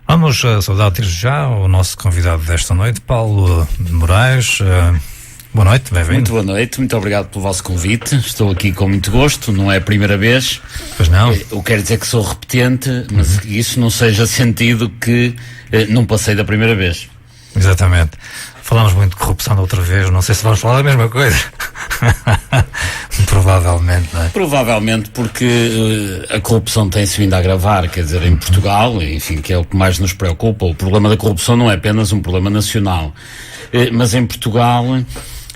Vamos saudar desde já o nosso convidado desta noite, Paulo Moraes. Boa noite, bem-vindo. Muito boa noite, muito obrigado pelo vosso convite. Estou aqui com muito gosto, não é a primeira vez. Pois não. Eu quero dizer que sou repetente, mas que isso não seja sentido que não passei da primeira vez. Exatamente. Falámos muito de corrupção da outra vez, não sei se vamos falar da mesma coisa. Provavelmente, não é? Provavelmente porque a corrupção tem-se vindo a agravar, quer dizer, em Portugal, enfim, que é o que mais nos preocupa. O problema da corrupção não é apenas um problema nacional, mas em Portugal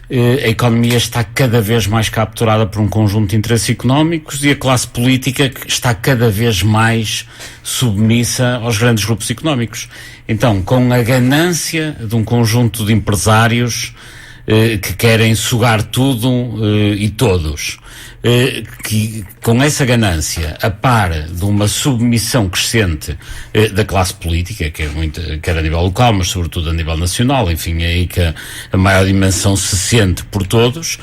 a economia está cada vez mais capturada por um conjunto de interesses económicos e a classe política está cada vez mais submissa aos grandes grupos económicos. Então, com a ganância de um conjunto de empresários que querem sugar tudo e todos, que com essa ganância, a par de uma submissão crescente da classe política, que é muito, quer a nível local, mas sobretudo a nível nacional, enfim, é aí que a maior dimensão se sente por todos,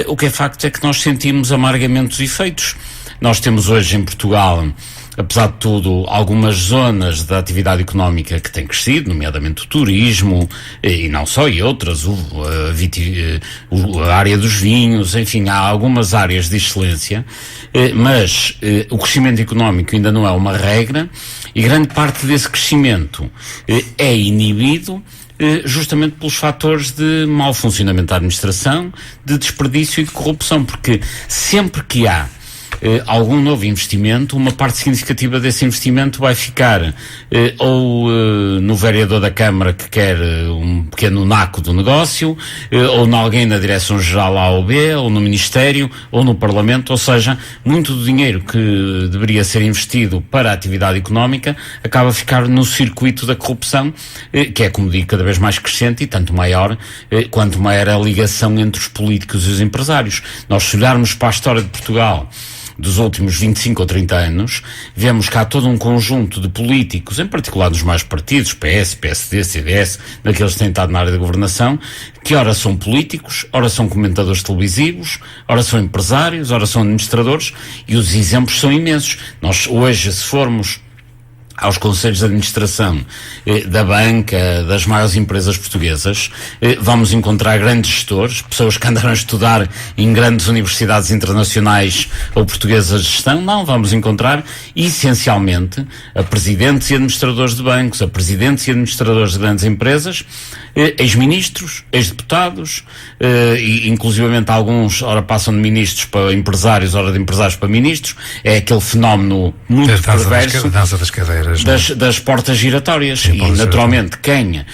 o que é facto é que nós sentimos amargamente os efeitos. Nós temos hoje em Portugal, apesar de tudo, algumas zonas da atividade económica que têm crescido, nomeadamente o turismo, e não só, e outras, a área dos vinhos, enfim, há algumas áreas de excelência, mas o crescimento económico ainda não é uma regra, e grande parte desse crescimento é inibido justamente pelos fatores de mau funcionamento da administração, de desperdício e de corrupção, porque sempre que há algum novo investimento, uma parte significativa desse investimento vai ficar ou no vereador da Câmara que quer um pequeno naco do negócio, ou em alguém na Direção-Geral A ou B, ou no Ministério, ou no Parlamento, ou seja, muito do dinheiro que deveria ser investido para a atividade económica acaba a ficar no circuito da corrupção, que é, como digo, cada vez mais crescente e tanto maior quanto maior a ligação entre os políticos e os empresários. Nós, se olharmos para a história de Portugal dos últimos 25 ou 30 anos, vemos que há todo um conjunto de políticos, em particular dos mais partidos, PS, PSD, CDS, daqueles que têm estado na área da governação, que ora são políticos, ora são comentadores televisivos, ora são empresários, ora são administradores, e os exemplos são imensos. Nós hoje, se formos aos conselhos de administração da banca, das maiores empresas portuguesas, vamos encontrar grandes gestores, pessoas que andaram a estudar em grandes universidades internacionais ou portuguesas de gestão. Não, vamos encontrar essencialmente a presidentes e administradores de bancos, a presidentes e administradores de grandes empresas, ex-ministros, ex-deputados, e inclusivamente alguns ora passam de ministros para empresários, ora de empresários para ministros. É aquele fenómeno muito perverso dança das cadeiras, das portas giratórias. Sim, e naturalmente quem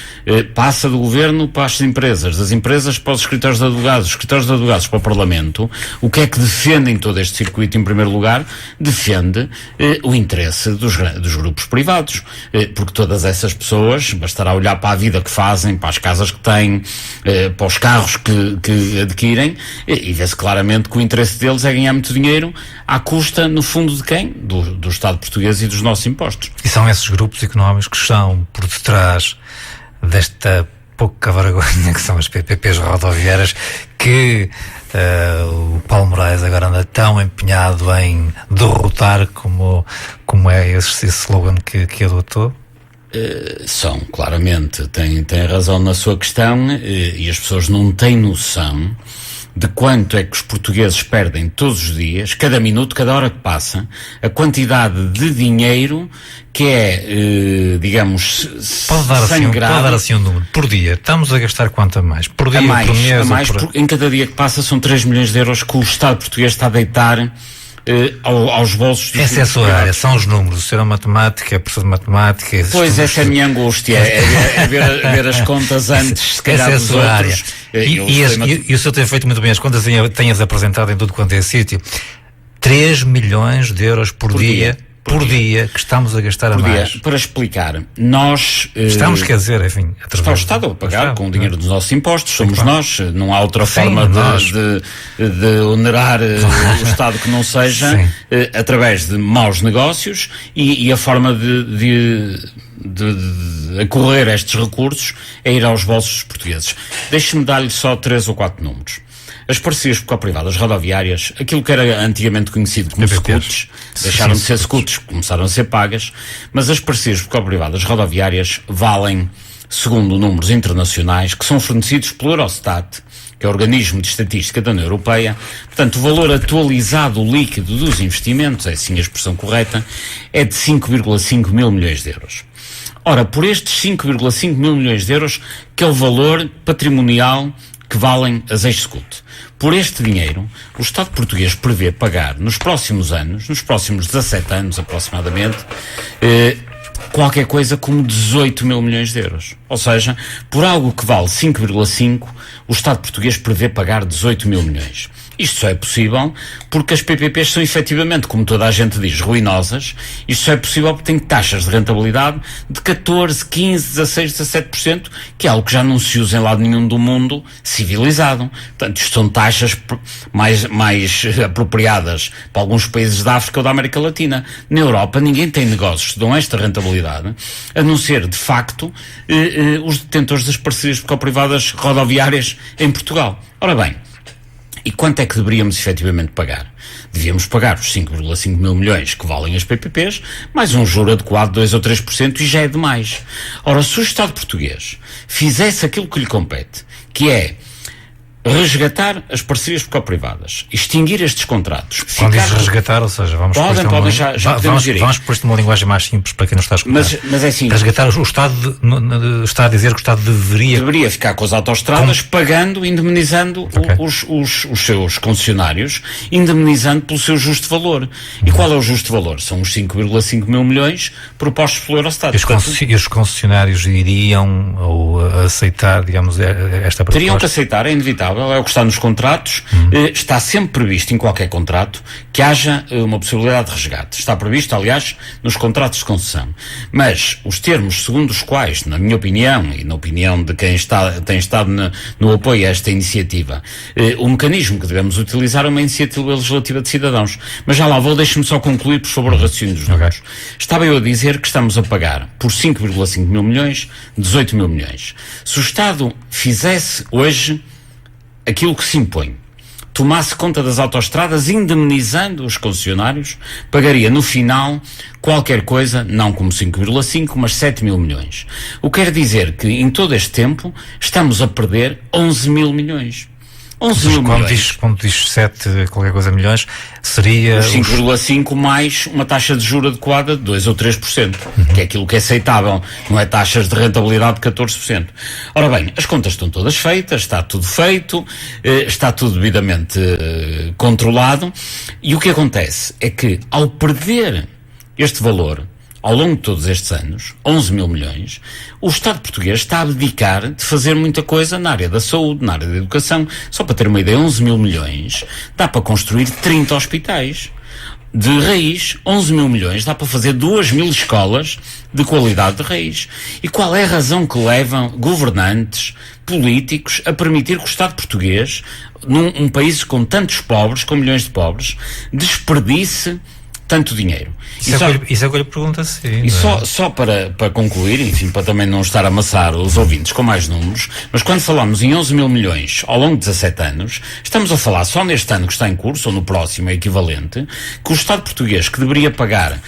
passa do governo para as empresas, das empresas para os escritórios de advogados, os escritórios de advogados para o Parlamento, o que é que defende em todo este circuito? Em primeiro lugar, defende o interesse dos grupos privados, porque todas essas pessoas, bastará olhar para a vida que fazem, para as casas que têm, para os carros que adquirem, e vê-se claramente que o interesse deles é ganhar muito dinheiro à custa, no fundo, de quem? Do Estado português e dos nossos impostos. E são esses grupos económicos que estão por detrás desta pouca vergonha que são as PPPs rodoviárias, que o Paulo Moraes agora anda tão empenhado em derrotar como é esse slogan que adotou? São, claramente, tem razão na sua questão, e as pessoas não têm noção de quanto é que os portugueses perdem todos os dias, cada minuto, cada hora que passa, a quantidade de dinheiro que é, digamos, sangrado. Pode dar assim um número. Por dia, estamos a gastar quanto a mais? Por dia, por mês? A mais, em cada dia que passa são 3 milhões de euros que o Estado português está a deitar aos bolsos dos essa é a sua área, são os números. O senhor é matemática, é professor de matemática. Pois, essa é a minha angústia, é ver as contas antes, se calhar, dos outros. Área. E o senhor tem feito muito bem as contas, tem-as apresentado em tudo quanto é sítio. 3 milhões de euros por dia que estamos a gastar a mais. Para explicar, nós... Estamos, quer dizer, enfim... Está o Estado a pagar com o dinheiro dos nossos impostos, somos nós, não há outra forma de onerar o Estado que não seja através de maus negócios, e a forma de acorrer a estes recursos é ir aos bolsos dos portugueses. Deixe-me dar-lhe só 3 ou 4 números. as parcerias público-privadas rodoviárias, aquilo que era antigamente conhecido como SCUTs, deixaram de ser SCUTs, começaram a ser pagas, mas as parcerias público-privadas rodoviárias valem, segundo números internacionais, que são fornecidos pelo Eurostat, que é o organismo de estatística da União Europeia. Portanto, o valor atualizado líquido dos investimentos, é assim a expressão correta, é de 5,5 mil milhões de euros. Ora, por estes 5,5 mil milhões de euros, que é o valor patrimonial que valem as ex-SCUT. Por este dinheiro, o Estado português prevê pagar nos próximos anos, nos próximos 17 anos aproximadamente, qualquer coisa como 18 mil milhões de euros. Ou seja, por algo que vale 5,5, o Estado português prevê pagar 18 mil milhões. Isto só é possível porque as PPPs são efetivamente, como toda a gente diz, ruinosas. Isto só é possível porque têm taxas de rentabilidade de 14, 15, 16, 17%, que é algo que já não se usa em lado nenhum do mundo civilizado. Portanto, isto são taxas mais apropriadas para alguns países da África ou da América Latina. Na Europa, ninguém tem negócios que dão esta rentabilidade, a não ser, de facto, os detentores das parcerias público-privadas rodoviárias em Portugal. Ora bem, e quanto é que deveríamos efetivamente pagar? Devíamos pagar os 5,5 mil milhões que valem as PPPs, mais um juro adequado de 2 ou 3%, e já é demais. Ora, se o Estado português fizesse aquilo que lhe compete, que é resgatar as parcerias público-privadas, extinguir estes contratos. Quando diz resgatar, ou seja, vamos pôr isto numa linguagem mais simples para quem não está a escutar. Mas é assim. Resgatar, o Estado está a dizer que o Estado deveria ficar com as autoestradas, pagando, indemnizando os seus concessionários, indemnizando pelo seu justo valor. E qual é o justo valor? São os 5,5 mil milhões propostos pelo Eurostat. E os concessionários iriam ou aceitar, digamos, esta proposta? Teriam que aceitar, é inevitável. É o que está nos contratos. Está sempre previsto em qualquer contrato que haja uma possibilidade de resgate. Está previsto, aliás, nos contratos de concessão. Mas os termos segundo os quais, na minha opinião e na opinião de quem tem estado no apoio a esta iniciativa, o mecanismo que devemos utilizar é uma iniciativa legislativa de cidadãos. Mas já lá vou, deixe-me só concluir por sobre o raciocínio dos números. Estava eu a dizer que estamos a pagar por 5,5 mil milhões 18 mil milhões. Se o Estado fizesse hoje aquilo que se impõe, tomasse conta das autoestradas, indemnizando os concessionários, pagaria no final qualquer coisa, não como 5,5, mas 7 mil milhões. O que quer dizer que em todo este tempo estamos a perder 11 mil milhões. 11 mil milhões. Quando diz 7 qualquer coisa milhões, seria 5,5 mais uma taxa de juros adequada de 2 ou 3%, que é aquilo que é aceitável, não é taxas de rentabilidade de 14%. Ora bem, as contas estão todas feitas, está tudo feito, está tudo devidamente controlado, e o que acontece é que, ao perder este valor, ao longo de todos estes anos, 11 mil milhões, o Estado português está a abdicar de fazer muita coisa na área da saúde, na área da educação. Só para ter uma ideia, 11 mil milhões dá para construir 30 hospitais. De raiz, 11 mil milhões dá para fazer 2 mil escolas de qualidade de raiz. E qual é a razão que leva governantes, políticos, a permitir que o Estado português, num país com tantos pobres, com milhões de pobres, desperdice tanto dinheiro? Isso é o que eu lhe pergunto assim. E só para concluir, enfim, para também não estar a amassar os ouvintes com mais números, mas quando falamos em 11 mil milhões ao longo de 17 anos, estamos a falar só neste ano que está em curso, ou no próximo é equivalente, que o Estado português, que deveria pagar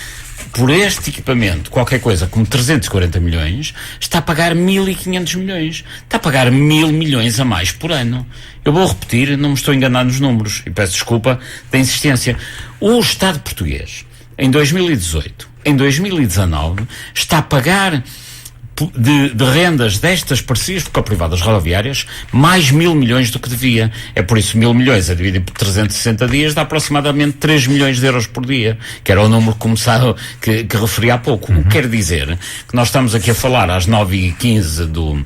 por este equipamento qualquer coisa como 340 milhões, está a pagar 1.500 milhões. Está a pagar 1.000 milhões a mais por ano. Eu vou repetir, não me estou a enganar nos números, e peço desculpa da insistência. O Estado português, em 2018, em 2019, está a pagar de rendas destas parcerias público-privadas rodoviárias mais 1.000 milhões do que devia. É por isso 1.000 milhões a dividir por 360 dias dá aproximadamente 3 milhões de euros por dia, que era o número que referi há pouco. O que quer dizer que nós estamos aqui a falar às 9h15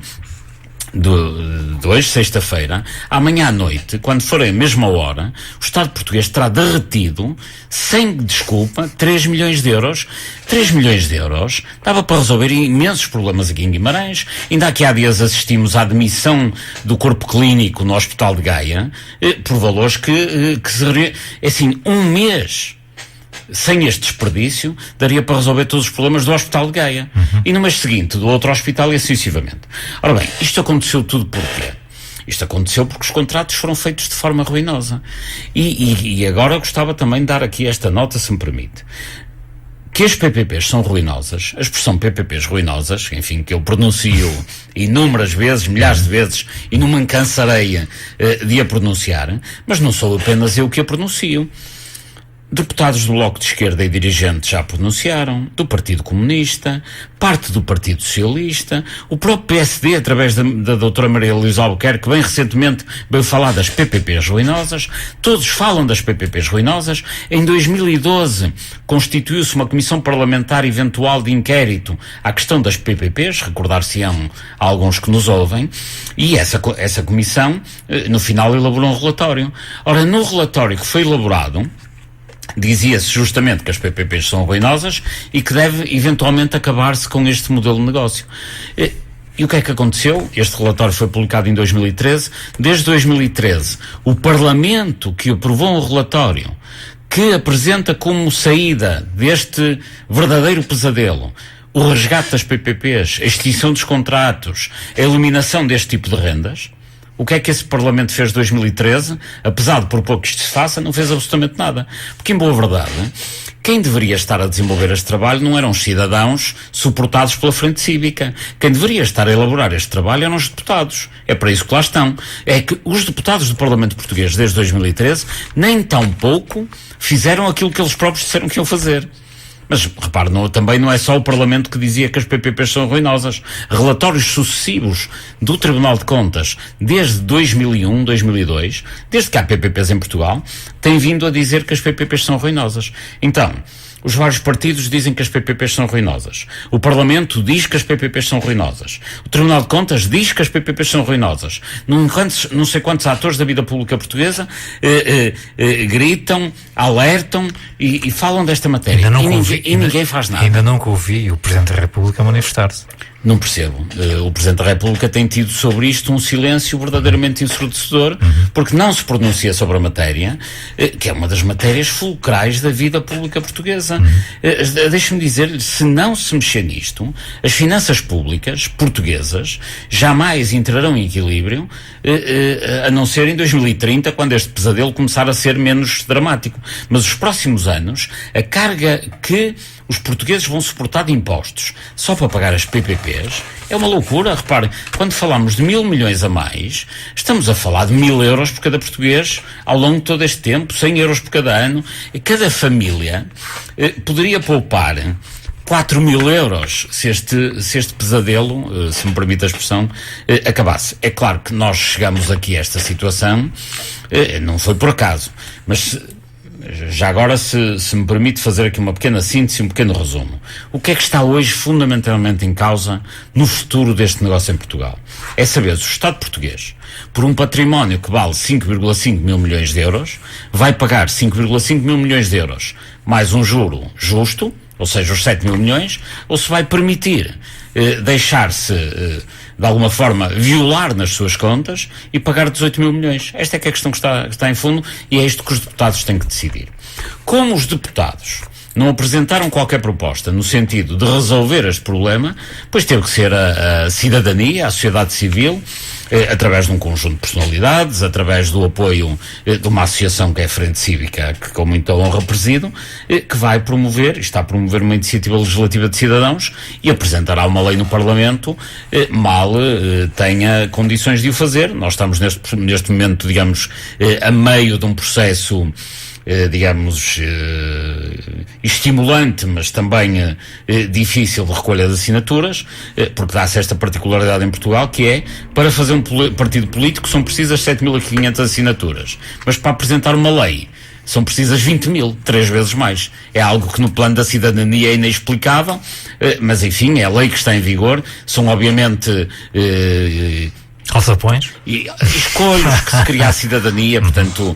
de hoje, sexta-feira. Amanhã à noite, quando for a mesma hora, o Estado português terá derretido, sem desculpa, 3 milhões de euros. 3 milhões de euros dava para resolver imensos problemas aqui em Guimarães. Ainda aqui há dias assistimos à admissão do corpo clínico no Hospital de Gaia, por valores que seria, assim, um mês sem este desperdício, daria para resolver todos os problemas do Hospital de Gaia. E no mês seguinte, do outro hospital, e assim sucessivamente. Ora bem, isto aconteceu tudo porquê? Isto aconteceu porque os contratos foram feitos de forma ruinosa. E agora eu gostava também de dar aqui esta nota, se me permite. Que as PPPs são ruinosas, a expressão PPPs ruinosas, enfim, que eu pronuncio inúmeras vezes, milhares de vezes, e não me cansarei de a pronunciar, mas não sou apenas eu que a pronuncio. Deputados do Bloco de Esquerda e dirigentes já pronunciaram, do Partido Comunista, parte do Partido Socialista, o próprio PSD, através da doutora Maria Luísa Albuquerque, que bem recentemente veio falar das PPPs ruinosas. Todos falam das PPPs ruinosas. Em 2012 constituiu-se uma comissão parlamentar eventual de inquérito à questão das PPPs, recordar-se-ão a alguns que nos ouvem, e essa comissão, no final, elaborou um relatório. Ora, no relatório que foi elaborado, dizia-se justamente que as PPPs são ruinosas e que deve eventualmente acabar-se com este modelo de negócio. E o que é que aconteceu? Este relatório foi publicado em 2013. Desde 2013, o Parlamento que aprovou um relatório que apresenta como saída deste verdadeiro pesadelo o resgate das PPPs, a extinção dos contratos, a eliminação deste tipo de rendas. O que é que esse Parlamento fez em 2013? Apesar de por pouco que isto se faça, não fez absolutamente nada. Porque, em boa verdade, quem deveria estar a desenvolver este trabalho não eram os cidadãos suportados pela Frente Cívica. Quem deveria estar a elaborar este trabalho eram os deputados. É para isso que lá estão. É que os deputados do Parlamento Português, desde 2013, nem tão pouco fizeram aquilo que eles próprios disseram que iam fazer. Mas, repare, também não é só o Parlamento que dizia que as PPPs são ruinosas. Relatórios sucessivos do Tribunal de Contas, desde 2001, 2002, desde que há PPPs em Portugal, têm vindo a dizer que as PPPs são ruinosas. Então, os vários partidos dizem que as PPPs são ruinosas. O Parlamento diz que as PPPs são ruinosas. O Tribunal de Contas diz que as PPPs são ruinosas. Não sei quantos atores da vida pública portuguesa gritam, alertam e falam desta matéria. E ninguém faz nada. Ainda nunca ouvi o Presidente da República manifestar-se. Não percebo. O Presidente da República tem tido sobre isto um silêncio verdadeiramente ensurdecedor, porque não se pronuncia sobre a matéria, que é uma das matérias fulcrais da vida pública portuguesa. Deixe-me dizer-lhe, se não se mexer nisto, as finanças públicas portuguesas jamais entrarão em equilíbrio, a não ser em 2030, quando este pesadelo começar a ser menos dramático. Mas os próximos anos, a carga que os portugueses vão suportar de impostos só para pagar as PPPs é uma loucura. Repare, quando falamos de 1.000 milhões a mais, estamos a falar de 1.000 euros por cada português ao longo de todo este tempo, 100 euros por cada ano. E cada família poderia poupar 4.000 euros se este pesadelo, se me permite a expressão, acabasse. É claro que nós chegamos aqui a esta situação, não foi por acaso, mas já agora, se me permite fazer aqui uma pequena síntese, um pequeno resumo. O que é que está hoje fundamentalmente em causa no futuro deste negócio em Portugal? É saber se o Estado português, por um património que vale 5,5 mil milhões de euros, vai pagar 5,5 mil milhões de euros mais um juro justo, ou seja, os 7 mil milhões, ou se vai permitir deixar-se, de alguma forma, violar nas suas contas e pagar 18 mil milhões. Esta é que é a questão que está em fundo e é isto que os deputados têm que decidir. Como os deputados não apresentaram qualquer proposta no sentido de resolver este problema, pois teve que ser a cidadania, a sociedade civil, através de um conjunto de personalidades, através do apoio de uma associação que é a Frente Cívica, que com muita honra presido, que vai promover, está a promover uma iniciativa legislativa de cidadãos e apresentará uma lei no Parlamento, mal tenha condições de o fazer. Nós estamos neste momento, digamos, a meio de um processo estimulante, mas também difícil de recolha de assinaturas, porque dá-se esta particularidade em Portugal, que é, para fazer um partido político são precisas 7.500 assinaturas, mas para apresentar uma lei são precisas 20 mil, 3 vezes mais. É algo que no plano da cidadania é inexplicável, mas enfim, é a lei que está em vigor. São obviamente alçapões e escolhas que se cria a cidadania. Portanto,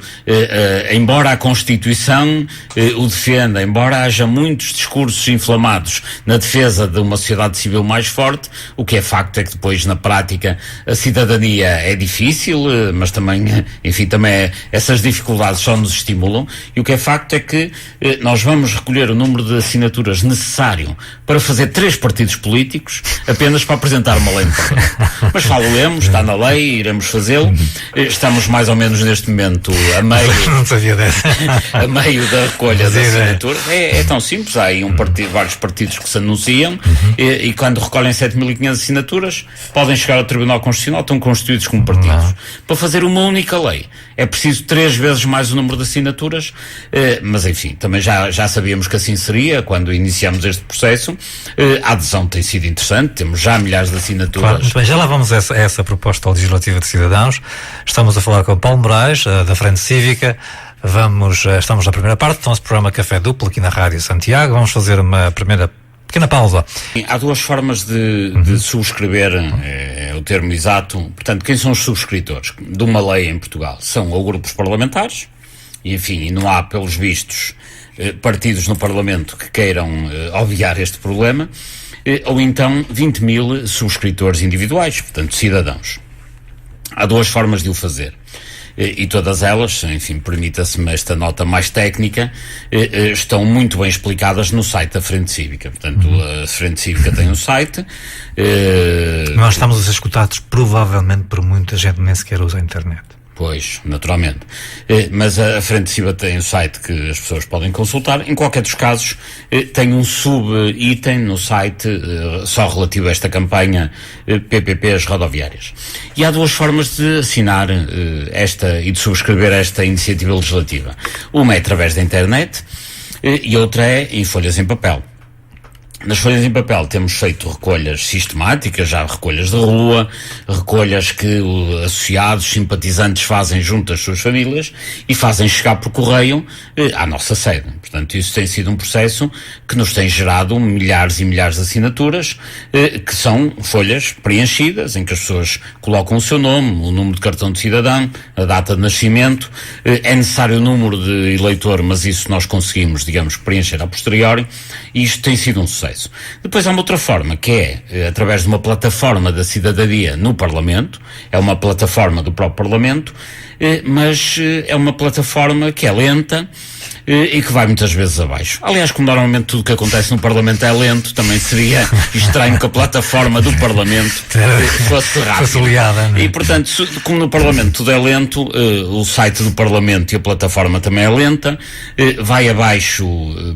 embora a Constituição o defenda, embora haja muitos discursos inflamados na defesa de uma sociedade civil mais forte, o que é facto é que depois, na prática, a cidadania é difícil, mas também, enfim, também essas dificuldades só nos estimulam, e o que é facto é que nós vamos recolher o número de assinaturas necessário para fazer 3 partidos políticos apenas para apresentar uma lei no Parlamento. Mas falo-lemos, está na lei, iremos fazê-lo. Estamos mais ou menos neste momento a meio, Não sabia dessa. a meio da recolha de assinaturas. É tão simples, há aí vários partidos que se anunciam e quando recolhem 7.500 assinaturas podem chegar ao Tribunal Constitucional, estão constituídos como partidos. Para fazer uma única lei é preciso 3 vezes mais o número de assinaturas, mas enfim, também já sabíamos que assim seria quando iniciamos este processo. A adesão tem sido interessante, temos já milhares de assinaturas. Claro, muito bem, já lá vamos a essa proposta legislativa de cidadãos. Estamos a falar com o Paulo Moraes, da Frente Cívica. Estamos na primeira parte do nosso programa Café Duplo aqui na Rádio Santiago. Vamos fazer uma primeira pequena pausa. Há 2 formas de subscrever, é o termo exato. Portanto, quem são os subscritores de uma lei em Portugal? São ou grupos parlamentares, e enfim, não há, pelos vistos, partidos no Parlamento que queiram obviar este problema, ou então 20.000 subscritores individuais, portanto, cidadãos. Há 2 formas de o fazer. E todas elas, enfim, permita-se-me esta nota mais técnica, estão muito bem explicadas no site da Frente Cívica. Portanto, a Frente Cívica tem um site. Nós estamos a ser escutados provavelmente por muita gente que nem sequer usa a internet. Pois, naturalmente. Mas a Frente Cívica tem um site que as pessoas podem consultar. Em qualquer dos casos, tem um sub-item no site só relativo a esta campanha PPPs rodoviárias. E há 2 formas de assinar e de subscrever esta iniciativa legislativa. Uma é através da internet e outra é em folhas em papel. Nas folhas em papel temos feito recolhas sistemáticas, já recolhas de rua, recolhas que associados, simpatizantes fazem junto às suas famílias e fazem chegar por correio à nossa sede. Portanto, isso tem sido um processo que nos tem gerado milhares e milhares de assinaturas, que são folhas preenchidas, em que as pessoas colocam o seu nome, o número de cartão de cidadão, a data de nascimento. É necessário o número de eleitor, mas isso nós conseguimos, digamos, preencher a posteriori, e isto tem sido um sucesso. Depois há uma outra forma, que é através de uma plataforma da cidadania no Parlamento. É uma plataforma do próprio Parlamento, mas é uma plataforma que é lenta e que vai muitas vezes abaixo. Aliás, como normalmente tudo o que acontece no Parlamento é lento, também seria estranho que a plataforma do Parlamento fosse rápida. E, portanto, como no Parlamento tudo é lento, o site do Parlamento e a plataforma também é lenta, vai abaixo,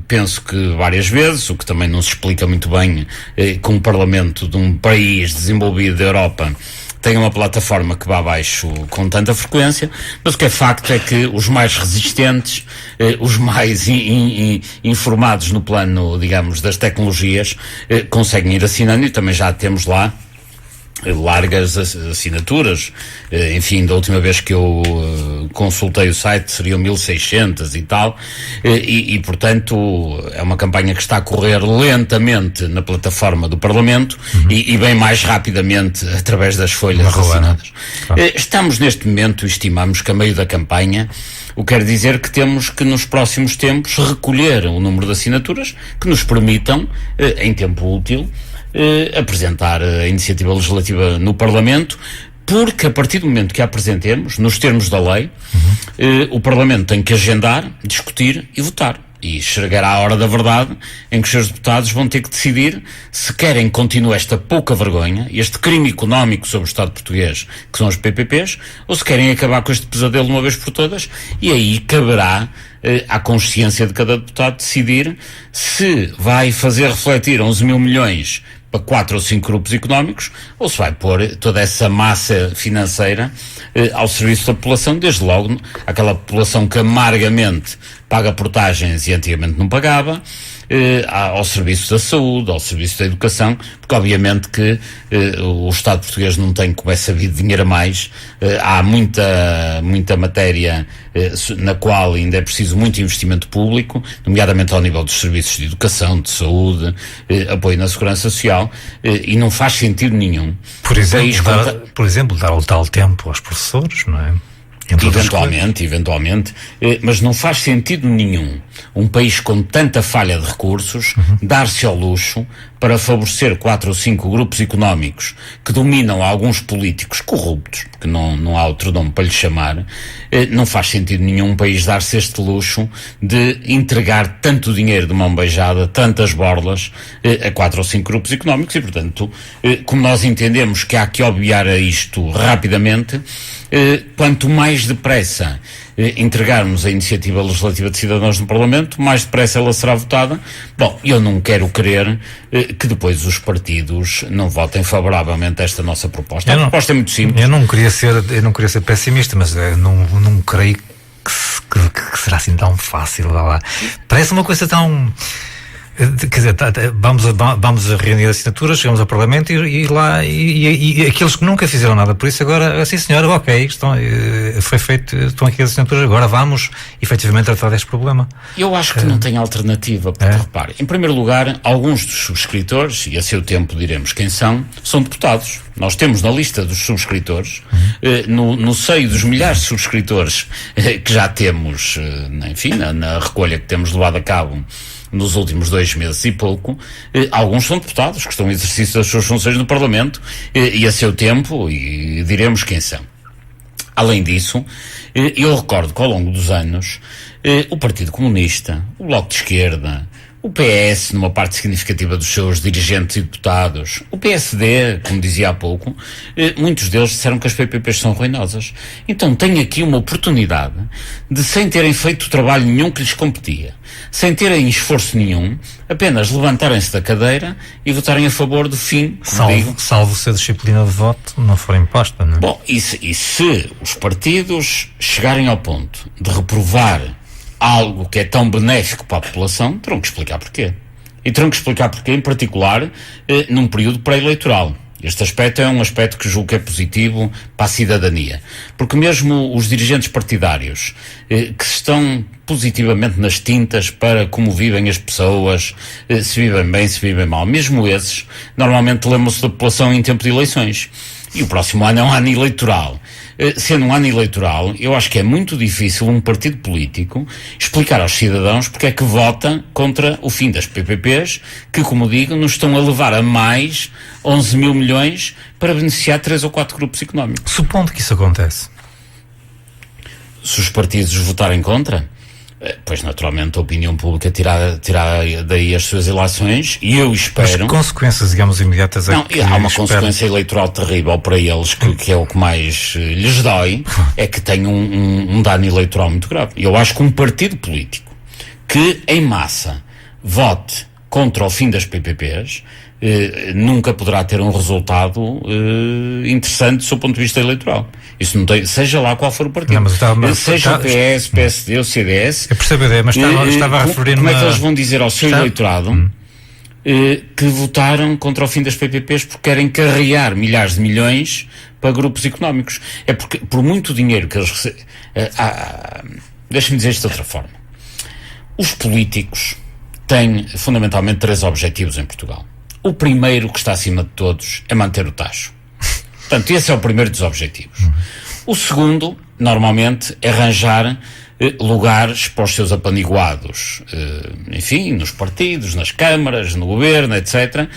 penso que várias vezes, o que também não se explica muito bem com o Parlamento de um país desenvolvido da Europa tem uma plataforma que vai abaixo com tanta frequência, mas o que é facto é que os mais resistentes, os mais informados no plano, digamos, das tecnologias, conseguem ir assinando, e também já temos lá largas assinaturas. Enfim, da última vez que eu consultei o site seriam 1.600 e tal, e portanto é uma campanha que está a correr lentamente na plataforma do Parlamento e bem mais rapidamente através das folhas assinadas. Claro. Estamos neste momento, estimamos que a meio da campanha, o que quer dizer que temos que nos próximos tempos recolher o número de assinaturas que nos permitam, em tempo útil, apresentar a iniciativa legislativa no Parlamento, porque a partir do momento que a apresentemos, nos termos da lei, o Parlamento tem que agendar, discutir e votar. E chegará a hora da verdade em que os seus deputados vão ter que decidir se querem continuar esta pouca vergonha, este crime económico sobre o Estado português, que são os PPPs, ou se querem acabar com este pesadelo de uma vez por todas, e aí caberá à consciência de cada deputado decidir se vai fazer refletir 11.000 milhões para 4 ou 5 grupos económicos, ou se vai pôr toda essa massa financeira ao serviço da população, desde logo aquela população que amargamente paga portagens e antigamente não pagava, ao serviço da saúde, ao serviço da educação, porque obviamente que o Estado português não tem, como é sabido, dinheiro a mais. Há muita matéria na qual ainda é preciso muito investimento público, nomeadamente ao nível dos serviços de educação, de saúde, apoio na segurança social, e não faz sentido nenhum. Por exemplo, dar o tal tempo aos professores, não é? Eventualmente, mas não faz sentido nenhum um país com tanta falha de recursos dar-se ao luxo para favorecer 4 ou 5 grupos económicos que dominam alguns políticos corruptos, porque não há outro nome para lhes chamar. Não faz sentido nenhum um país dar-se este luxo de entregar tanto dinheiro de mão beijada, tantas borlas, a 4 ou 5 grupos económicos e, portanto, como nós entendemos que há que obviar a isto rapidamente, quanto mais depressa entregarmos a iniciativa legislativa de cidadãos no Parlamento, mais depressa ela será votada. Bom, eu não quero crer que depois os partidos não votem favoravelmente a esta nossa proposta. A proposta é muito simples. Eu não queria ser pessimista, mas não creio que será assim tão fácil. Lá. Parece uma coisa tão... Quer dizer, vamos a reunir assinaturas, chegamos ao Parlamento e aqueles que nunca fizeram nada por isso agora, assim senhora, ok, foi feito, estão aqui as assinaturas, agora vamos efetivamente tratar deste problema. Eu acho que não tem alternativa, porque repare, em primeiro lugar, alguns dos subscritores, e a seu tempo diremos quem são deputados. Nós temos na lista dos subscritores, no seio dos milhares de subscritores que já temos, enfim, na recolha que temos levado a cabo nos últimos 2 meses e pouco, alguns são deputados que estão em exercício das suas funções no Parlamento e a seu tempo, e diremos quem são. Além disso, eu recordo que ao longo dos anos o Partido Comunista, o Bloco de Esquerda, o PS, numa parte significativa dos seus dirigentes e deputados, o PSD, como dizia há pouco, muitos deles disseram que as PPPs são ruinosas. Então tem aqui uma oportunidade de, sem terem feito trabalho nenhum que lhes competia, sem terem esforço nenhum, apenas levantarem-se da cadeira e votarem a favor do fim, salvo se a disciplina de voto não for imposta, não é? Bom, e se os partidos chegarem ao ponto de reprovar algo que é tão benéfico para a população, terão que explicar porquê. E terão que explicar porquê, em particular, num período pré-eleitoral. Este aspecto é um aspecto que julgo que é positivo para a cidadania. Porque mesmo os dirigentes partidários, que estão positivamente nas tintas para como vivem as pessoas, se vivem bem, se vivem mal, mesmo esses, normalmente lembram-se da população em tempo de eleições. E o próximo ano é um ano eleitoral. Sendo um ano eleitoral, eu acho que é muito difícil um partido político explicar aos cidadãos porque é que vota contra o fim das PPPs, que, como digo, nos estão a levar a mais 11 mil milhões para beneficiar 3 ou 4 grupos económicos. Supondo que isso acontece. Se os partidos votarem contra, pois naturalmente a opinião pública tirar daí as suas ilações, e eu espero... Mas consequências, digamos, imediatas... Há uma consequência eleitoral terrível para eles, que é o que mais lhes dói, é que tem um dano eleitoral muito grave. Eu acho que um partido político que, em massa, vote contra o fim das PPPs, nunca poderá ter um resultado interessante do seu ponto de vista eleitoral. Isso não tem, seja lá qual for o partido. Não, seja o PS, PSD ou CDS. Eu percebo a ideia, mas estava a referir-me... Como é que eles vão dizer ao seu eleitorado que votaram contra o fim das PPPs porque querem carregar milhares de milhões para grupos económicos? É porque, por muito dinheiro que eles recebem... Deixa-me dizer isto de outra forma. Os políticos têm, fundamentalmente, 3 objetivos em Portugal. O primeiro, que está acima de todos, é manter o tacho. Portanto, esse é o primeiro dos objetivos. O segundo, normalmente, é arranjar lugares para os seus apaniguados, enfim, nos partidos, nas câmaras, no governo, etc.,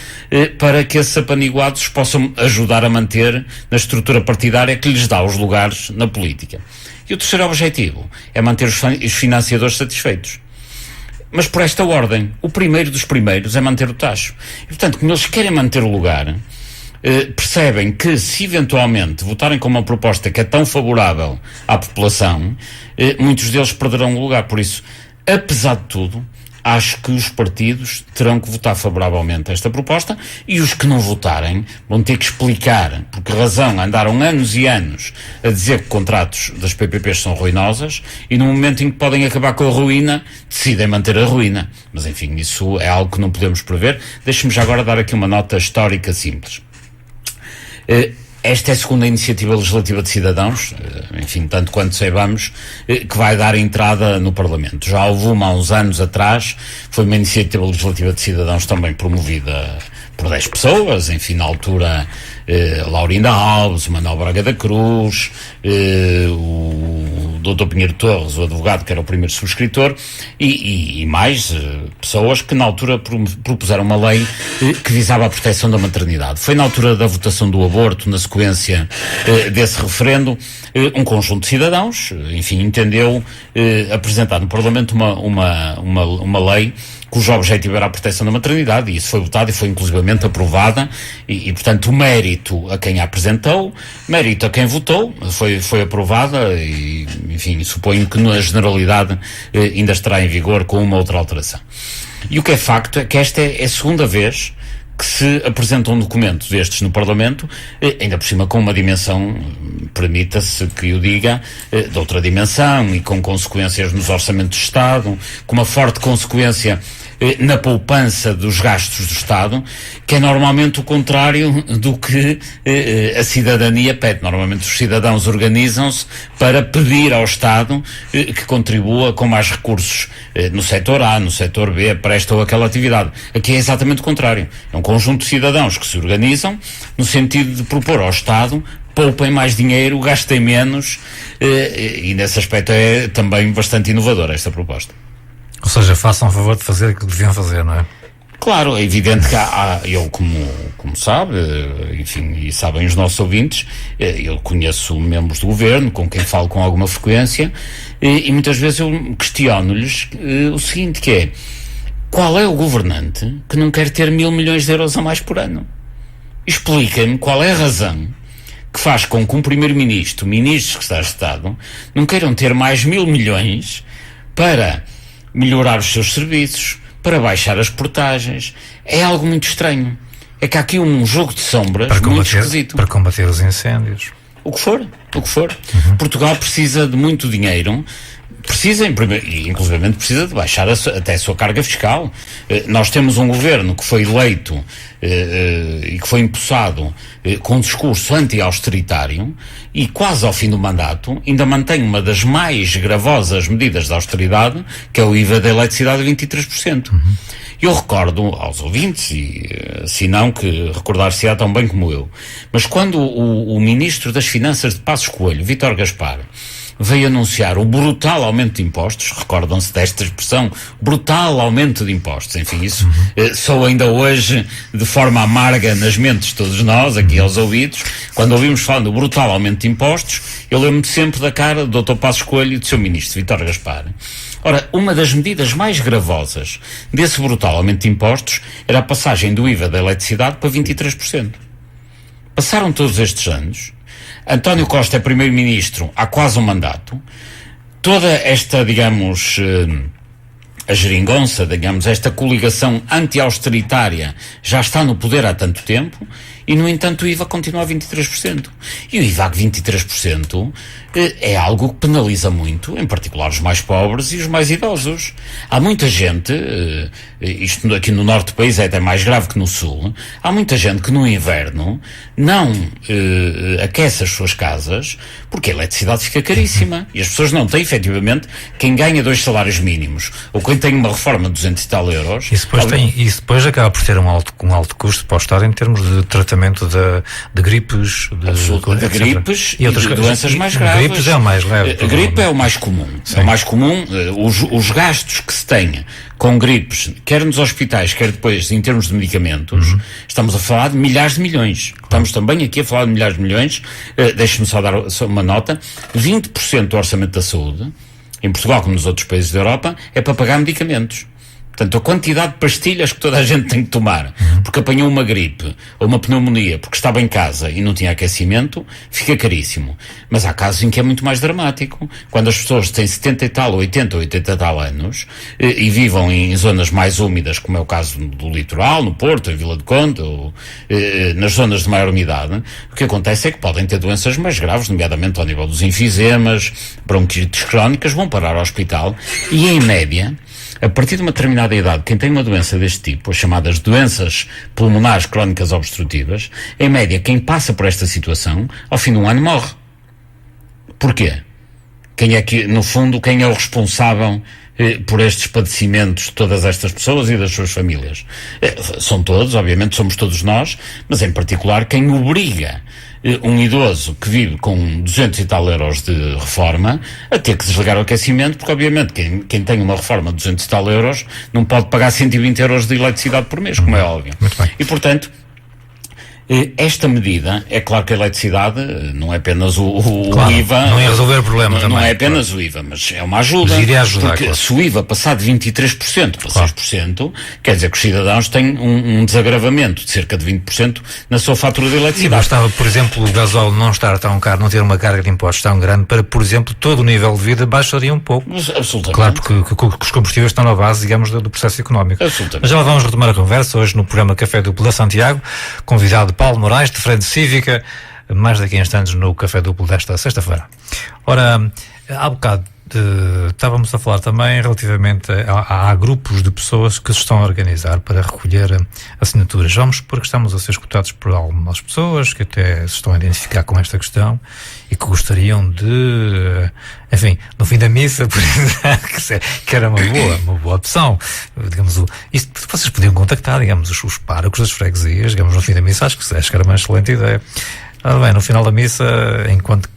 para que esses apaniguados possam ajudar a manter na estrutura partidária que lhes dá os lugares na política. E o terceiro objetivo é manter os financiadores satisfeitos. Mas por esta ordem, o primeiro dos primeiros é manter o tacho. E, portanto, como eles querem manter o lugar, percebem que se eventualmente votarem com uma proposta que é tão favorável à população, muitos deles perderão o lugar. Por isso, apesar de tudo, acho que os partidos terão que votar favoravelmente a esta proposta, e os que não votarem vão ter que explicar por que razão andaram anos e anos a dizer que contratos das PPPs são ruinosas, e no momento em que podem acabar com a ruína, decidem manter a ruína. Mas enfim, isso é algo que não podemos prever. Deixe-me já agora dar aqui uma nota histórica simples. Esta é a segunda iniciativa legislativa de cidadãos, enfim, tanto quanto saibamos, que vai dar entrada no Parlamento. Já houve uma há uns anos atrás, foi uma iniciativa legislativa de cidadãos também promovida por 10 pessoas, enfim, na altura Laurinda Alves, Manuel Braga da Cruz, o Dr. Pinheiro Torres, o advogado que era o primeiro subscritor, e mais pessoas que na altura propuseram uma lei que visava a proteção da maternidade. Foi na altura da votação do aborto, na sequência desse referendo, um conjunto de cidadãos, enfim, entendeu apresentar no Parlamento uma lei cujo objetivo era a proteção da maternidade, e isso foi votado e foi inclusivamente aprovada, e portanto o mérito a quem a apresentou, mérito a quem votou, foi aprovada, e enfim, suponho que na generalidade ainda estará em vigor com uma outra alteração. E o que é facto é que esta é a segunda vez que se apresenta um documento destes no Parlamento, ainda por cima com uma dimensão, permita-se que eu diga, de outra dimensão, e com consequências nos orçamentos do Estado, com uma forte consequência na poupança dos gastos do Estado, que é normalmente o contrário do que a cidadania pede. Normalmente os cidadãos organizam-se para pedir ao Estado que contribua com mais recursos no setor A, no setor B, para esta ou aquela atividade. Aqui é exatamente o contrário. É um conjunto de cidadãos que se organizam no sentido de propor ao Estado: poupem mais dinheiro, gastem menos, e nesse aspecto é também bastante inovadora esta proposta. Ou seja, façam o favor de fazer o que deviam fazer, não é? Claro, é evidente que eu, como sabe, enfim, e sabem os nossos ouvintes, eu conheço membros do governo com quem falo com alguma frequência, e muitas vezes eu questiono-lhes o seguinte, que é: qual é o governante que não quer ter 1.000 milhões de euros a mais por ano? Expliquem-me qual é a razão que faz com que um primeiro-ministro, ministros que está de Estado, não queiram ter mais 1.000 milhões para melhorar os seus serviços, para baixar as portagens. É algo muito estranho. É que há aqui um jogo de sombras muito esquisito. Para combater os incêndios. O que for. Portugal precisa de muito dinheiro, e inclusivamente precisa de baixar até a sua carga fiscal. Nós temos um governo que foi eleito e que foi empossado com um discurso anti-austeritário, e quase ao fim do mandato ainda mantém uma das mais gravosas medidas de austeridade, que é o IVA da eletricidade de 23%. Eu recordo aos ouvintes, e se não, que recordar-se-á tão bem como eu, mas quando o Ministro das Finanças de Passos Coelho, Vítor Gaspar, veio anunciar o brutal aumento de impostos, recordam-se desta expressão, brutal aumento de impostos, enfim, isso soa ainda hoje de forma amarga nas mentes de todos nós, aqui aos ouvidos. Quando ouvimos falar do brutal aumento de impostos, eu lembro-me sempre da cara do Dr. Passos Coelho e do seu ministro, Vítor Gaspar. Ora, uma das medidas mais gravosas desse brutal aumento de impostos era a passagem do IVA da eletricidade para 23%. Passaram todos estes anos, António Costa é primeiro-ministro há quase um mandato, toda esta, digamos, a geringonça, digamos, esta coligação anti-austeritária já está no poder há tanto tempo, e no entanto o IVA continua a 23%. E o IVA a 23% é algo que penaliza muito, em particular os mais pobres e os mais idosos. Há muita gente, isto aqui no norte do país é até mais grave que no sul, há muita gente que no inverno não aquece as suas casas porque a eletricidade fica caríssima, e as pessoas não têm, efetivamente, quem ganha 2 salários mínimos ou quem tem uma reforma de 200 e tal euros. Isso depois acaba por ter um alto custo para o Estado em termos de tratamento de gripes, de gripes e outras doenças mais graves. Gripes é o mais leve. A gripe é o mais comum. Sim. É o mais comum. Os gastos que se tenha com gripes, quer nos hospitais, quer depois em termos de medicamentos, estamos a falar de milhares de milhões. Estamos também aqui a falar de milhares de milhões. Deixe-me só dar uma nota. 20% do orçamento da saúde, em Portugal como nos outros países da Europa, é para pagar medicamentos. Portanto, a quantidade de pastilhas que toda a gente tem que tomar porque apanhou uma gripe ou uma pneumonia porque estava em casa e não tinha aquecimento, fica caríssimo. Mas há casos em que é muito mais dramático. Quando as pessoas têm 70 e tal, 80 ou 80 e tal anos e vivam em zonas mais úmidas, como é o caso do litoral, no Porto, em Vila de Conde, ou nas zonas de maior umidade, o que acontece é que podem ter doenças mais graves, nomeadamente ao nível dos enfisemas, bronquites crónicas, vão parar ao hospital e, em média, a partir de uma determinada idade, quem tem uma doença deste tipo, as chamadas doenças pulmonares crónicas obstrutivas, em média, quem passa por esta situação, ao fim de um ano morre. Porquê? Quem é que, no fundo, quem é o responsável por estes padecimentos de todas estas pessoas e das suas famílias. São todos, obviamente, somos todos nós, mas em particular quem obriga um idoso que vive com 200 e tal euros de reforma a ter que desligar o aquecimento, porque obviamente quem tem uma reforma de 200 e tal euros não pode pagar 120 euros de eletricidade por mês, como é óbvio. E portanto, esta medida, é claro que a eletricidade não é apenas o IVA. Não ia resolver o problema também. Não é apenas o IVA, mas é uma ajuda. Mas iria ajudar, porque se o IVA passar de 23% para 6%, quer dizer que os cidadãos têm um desagravamento de cerca de 20% na sua fatura de eletricidade. E bastava, por exemplo, o gasóleo não estar tão caro, não ter uma carga de impostos tão grande, para, por exemplo, todo o nível de vida baixaria um pouco. Mas, absolutamente. Claro, porque os combustíveis estão na base, digamos, do processo económico. Absolutamente. Mas já vamos retomar a conversa hoje no programa Café Duplo da Santiago, convidado Paulo Moraes, de Frente Cívica, mais daqui a instantes no Café Duplo desta sexta-feira. Ora, há bocado estávamos a falar também relativamente a grupos de pessoas que se estão a organizar para recolher assinaturas. Vamos supor que estamos a ser escutados por algumas pessoas que até se estão a identificar com esta questão e que gostariam de, enfim, no fim da missa, por exemplo, que era uma boa opção. Digamos, vocês podiam contactar, digamos, os párocos das freguesias, digamos, no fim da missa, acho que era uma excelente ideia. Bem, no final da missa, enquanto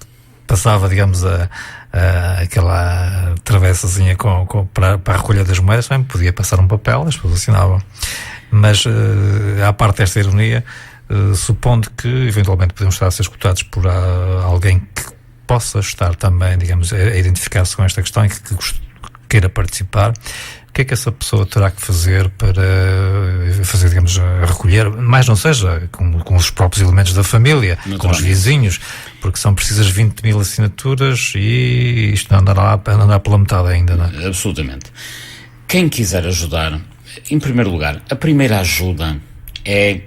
passava, digamos, aquela travessazinha para a recolha das moedas, bem, podia passar um papel, as pessoas assinavam. Mas, à parte desta ironia, supondo que eventualmente podemos estar a ser escutados por alguém que possa estar também, digamos, a identificar-se com esta questão e que queira participar, o que é que essa pessoa terá que fazer para fazer, digamos, a recolher, mais não seja com os próprios elementos da família, com os vizinhos, porque são precisas 20 mil assinaturas e isto não andará pela metade ainda, não é? Absolutamente. Quem quiser ajudar, em primeiro lugar, a primeira ajuda é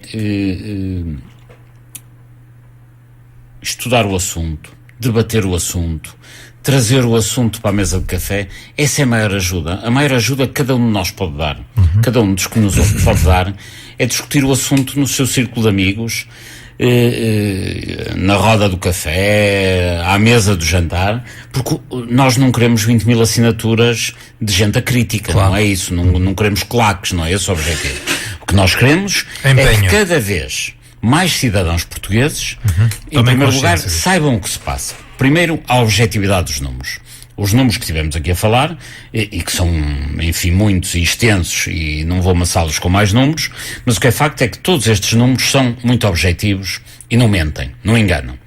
estudar o assunto, debater o assunto, trazer o assunto para a mesa de café. Essa é a maior ajuda. A maior ajuda que cada um de nós pode dar, cada um dos que nos ouve pode dar, é discutir o assunto no seu círculo de amigos, na roda do café, à mesa do jantar, porque nós não queremos 20 mil assinaturas de gente a crítica, claro. Não é isso, não queremos claques, não é esse o objetivo. O que nós queremos é que cada vez mais cidadãos portugueses, em primeiro lugar, saibam o que se passa. Primeiro, a objetividade dos números. Os números que tivemos aqui a falar, e que são, enfim, muitos e extensos, e não vou amassá-los com mais números, mas o que é facto é que todos estes números são muito objetivos e não mentem, não enganam.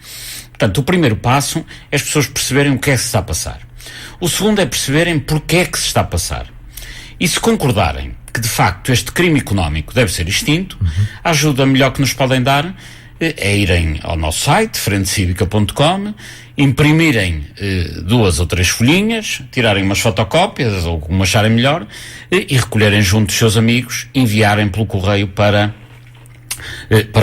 Portanto, o primeiro passo é as pessoas perceberem o que é que se está a passar. O segundo é perceberem porque é que se está a passar. E se concordarem que, de facto, este crime económico deve ser extinto, a ajuda melhor que nos podem dar é irem ao nosso site, frentecivica.com, imprimirem 2 ou 3 folhinhas, tirarem umas fotocópias, ou como acharem melhor, e recolherem junto dos seus amigos, enviarem pelo correio para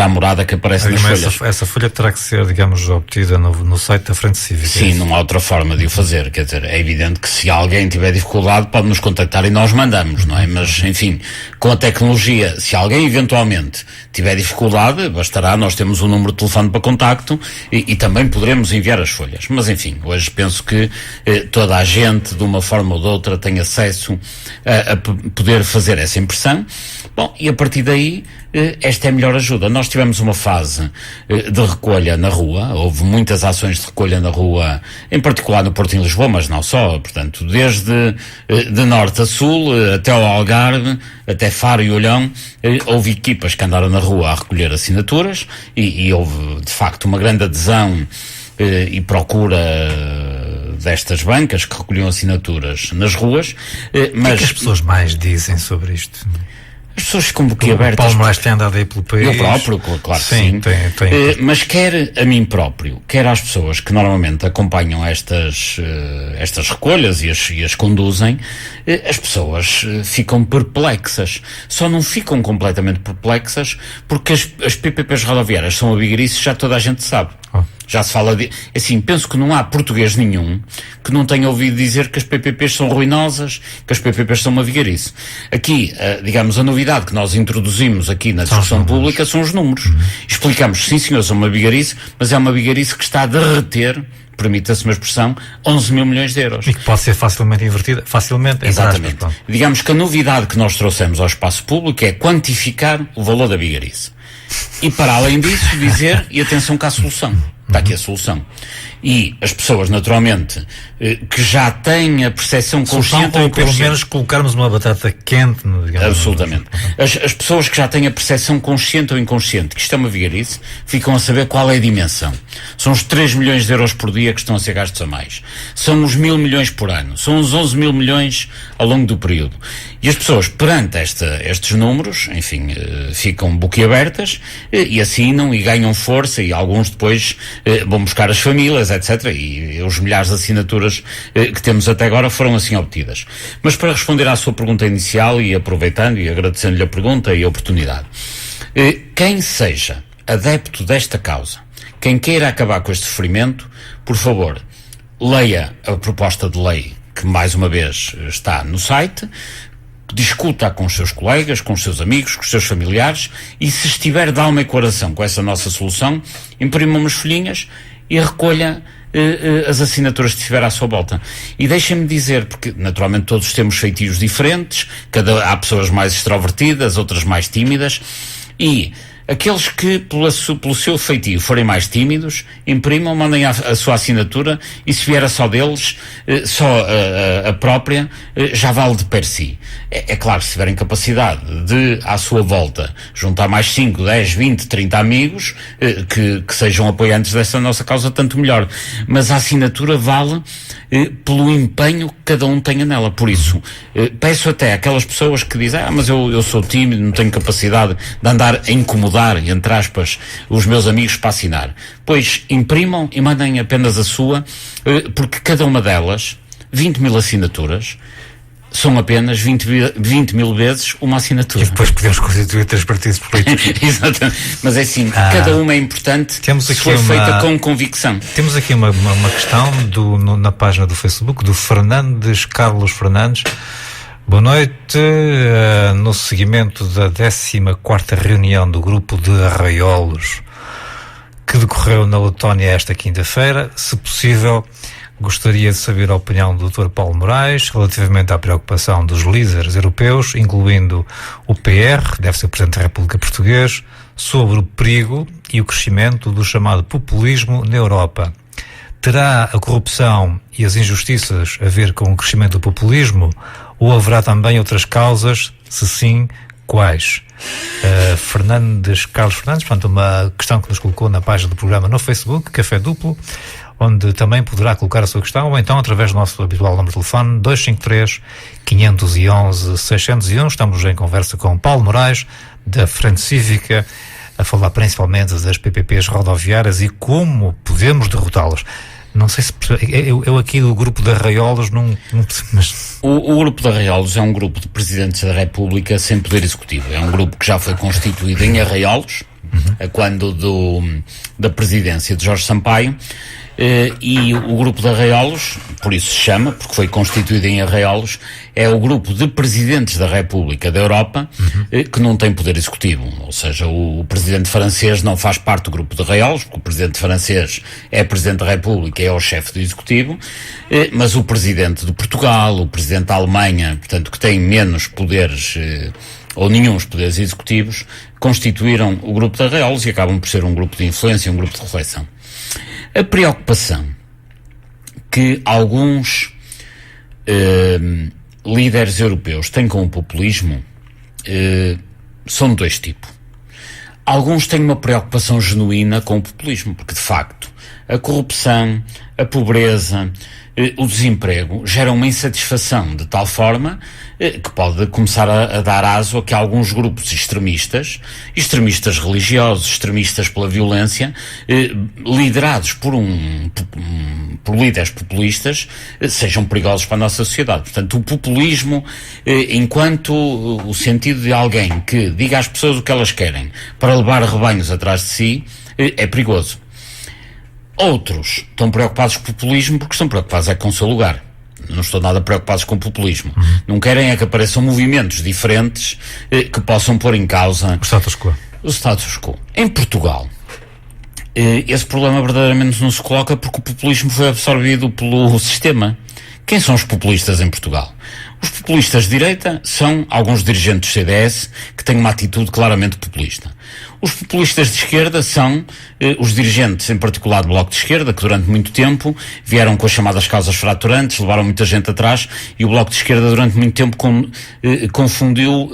a morada que aparece nas folhas. Essa folha terá que ser, digamos, obtida no site da Frente Cívica. Sim, não há outra forma de o fazer. Quer dizer, é evidente que se alguém tiver dificuldade pode nos contactar e nós mandamos, não é? Mas, enfim, com a tecnologia, se alguém eventualmente tiver dificuldade, bastará, nós temos um número de telefone para contacto e também poderemos enviar as folhas. Mas, enfim, hoje penso que toda a gente, de uma forma ou de outra, tem acesso a poder fazer essa impressão. Bom, e a partir daí, esta é a melhor ajuda. Nós tivemos uma fase de recolha na rua, houve muitas ações de recolha na rua, em particular no Porto e em Lisboa, mas não só, portanto, desde de norte a sul, até ao Algarve, até Faro e Olhão, houve equipas que andaram na rua a recolher assinaturas e houve, de facto, uma grande adesão e procura destas bancas que recolhiam assinaturas nas ruas. Mas o que as pessoas mais dizem sobre isto? As pessoas ficam boquiabertas. O Paulo Moraes tem andado aí pelo país. Eu próprio, claro que sim. Tem. Mas quer a mim próprio, quer às pessoas que normalmente acompanham estas recolhas e as conduzem, as pessoas ficam perplexas. Só não ficam completamente perplexas porque as PPPs rodoviárias são a bigarice, já toda a gente sabe. Já se fala de... Assim, penso que não há português nenhum que não tenha ouvido dizer que as PPPs são ruinosas, que as PPPs são uma vigarice. Aqui, digamos, a novidade que nós introduzimos aqui na discussão pública são os números. Explicamos, sim senhor, são uma vigarice, mas é uma vigarice que está a derreter, permita-se uma expressão, 11 mil milhões de euros. E que pode ser facilmente invertida, Exatamente. Digamos que a novidade que nós trouxemos ao espaço público é quantificar o valor da vigarice. E para além disso, dizer, e atenção que há solução. Está aqui a solução. E as pessoas, naturalmente, que já têm a percepção consciente ou pelo menos colocarmos uma batata quente, digamos. Absolutamente. As pessoas que já têm a percepção consciente ou inconsciente que isto é uma vigarice, ficam a saber qual é a dimensão. São os 3 milhões de euros por dia que estão a ser gastos a mais. São os 1.000 milhões por ano. São os 11 mil milhões ao longo do período. E as pessoas, perante estes números, enfim, ficam boquiabertas e assinam e ganham força, e alguns depois vão buscar as famílias, etc. E os milhares de assinaturas que temos até agora foram assim obtidas. Mas para responder à sua pergunta inicial, e aproveitando e agradecendo-lhe a pergunta e a oportunidade, quem seja adepto desta causa, quem queira acabar com este sofrimento, por favor, leia a proposta de lei que mais uma vez está no site, discuta com os seus colegas, com os seus amigos, com os seus familiares, e se estiver de alma e coração com essa nossa solução, imprima umas folhinhas e recolha as assinaturas que estiver à sua volta. E deixem-me dizer, porque naturalmente todos temos feitios diferentes, há pessoas mais extrovertidas, outras mais tímidas, e aqueles que, pelo seu feitio, forem mais tímidos, imprimam, mandem a sua assinatura, e se vier só deles, só a própria, já vale de per si. É claro, se tiverem capacidade de, à sua volta, juntar mais 5, 10, 20, 30 amigos, que sejam apoiantes desta nossa causa, tanto melhor. Mas a assinatura vale pelo empenho que cada um tenha nela. Por isso, peço até àquelas pessoas que dizem, mas eu sou tímido, não tenho capacidade de andar a incomodar, entre aspas, os meus amigos para assinar. Pois imprimam e mandem apenas a sua, porque cada uma delas, 20 mil assinaturas, são apenas 20 mil vezes uma assinatura. E depois podemos constituir 3 partidos políticos. Exatamente. Mas é assim, cada uma é importante se for feita com convicção. Temos aqui uma questão na página do Facebook do Carlos Fernandes. Boa noite. No seguimento da 14ª reunião do grupo de Arraiolos, que decorreu na Letónia esta quinta-feira, se possível, gostaria de saber a opinião do Dr. Paulo Moraes relativamente à preocupação dos líderes europeus, incluindo o PR, deve ser o Presidente da República Português, sobre o perigo e o crescimento do chamado populismo na Europa. Terá a corrupção e as injustiças a ver com o crescimento do populismo, ou haverá também outras causas? Se sim, quais? Carlos Fernandes, portanto, uma questão que nos colocou na página do programa no Facebook, Café Duplo, onde também poderá colocar a sua questão, ou então através do nosso habitual número de telefone 253-511-601. Estamos em conversa com Paulo Moraes, da Frente Cívica, a falar principalmente das PPPs rodoviárias e como podemos derrotá-las. Não sei se... Eu aqui do grupo de Arraiolos não mas... O grupo de Arraiolos é um grupo de presidentes da República sem poder executivo. É um grupo que já foi constituído em Arraiolos, quando da presidência de Jorge Sampaio, e o grupo de Arraiolos, por isso se chama, porque foi constituído em Arraiolos, é o grupo de presidentes da República da Europa, que não tem poder executivo. Ou seja, o presidente francês não faz parte do grupo de Arraiolos, porque o presidente francês é presidente da República e é o chefe do executivo, mas o presidente de Portugal, o presidente da Alemanha, portanto, que tem menos poderes, ou nenhuns poderes executivos, constituíram o grupo de Arraiolos e acabam por ser um grupo de influência, um grupo de reflexão. A preocupação que alguns líderes europeus têm com o populismo são de dois tipos. Alguns têm uma preocupação genuína com o populismo, porque de facto a corrupção, a pobreza, o desemprego geram uma insatisfação de tal forma que pode começar a dar aso a que alguns grupos extremistas religiosos, extremistas pela violência, liderados por líderes populistas, sejam perigosos para a nossa sociedade. Portanto, o populismo, enquanto o sentido de alguém que diga às pessoas o que elas querem para levar rebanhos atrás de si, é perigoso. Outros estão preocupados com o populismo porque estão preocupados com o seu lugar. Não estou nada preocupados com o populismo. Não querem é que apareçam movimentos diferentes que possam pôr em causa o status quo. O status quo. Em Portugal, esse problema verdadeiramente não se coloca porque o populismo foi absorvido pelo sistema. Quem são os populistas em Portugal? Os populistas de direita são alguns dirigentes do CDS que têm uma atitude claramente populista. Os populistas de esquerda são os dirigentes, em particular do Bloco de Esquerda, que durante muito tempo vieram com as chamadas causas fraturantes, levaram muita gente atrás, e o Bloco de Esquerda durante muito tempo confundiu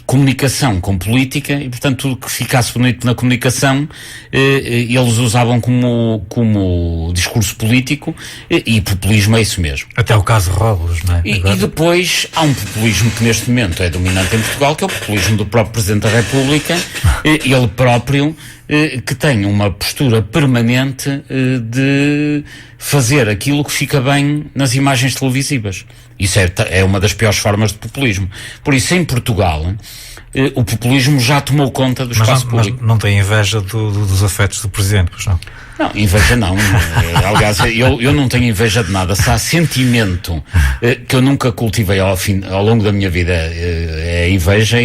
comunicação com política, e portanto tudo que ficasse bonito na comunicação eles usavam como discurso político, e populismo é isso mesmo. Até o caso Robles, não é? E depois há um populismo que neste momento é dominante em Portugal, que é o populismo do próprio Presidente da República, ele próprio, que tem uma postura permanente de fazer aquilo que fica bem nas imagens televisivas. Isso é uma das piores formas de populismo. Por isso, em Portugal, o populismo já tomou conta do espaço público. Mas não tem inveja dos afetos do Presidente, pois não? Não, inveja não. Aliás, eu não tenho inveja de nada. Se há sentimento que eu nunca cultivei ao longo da minha vida, é a inveja,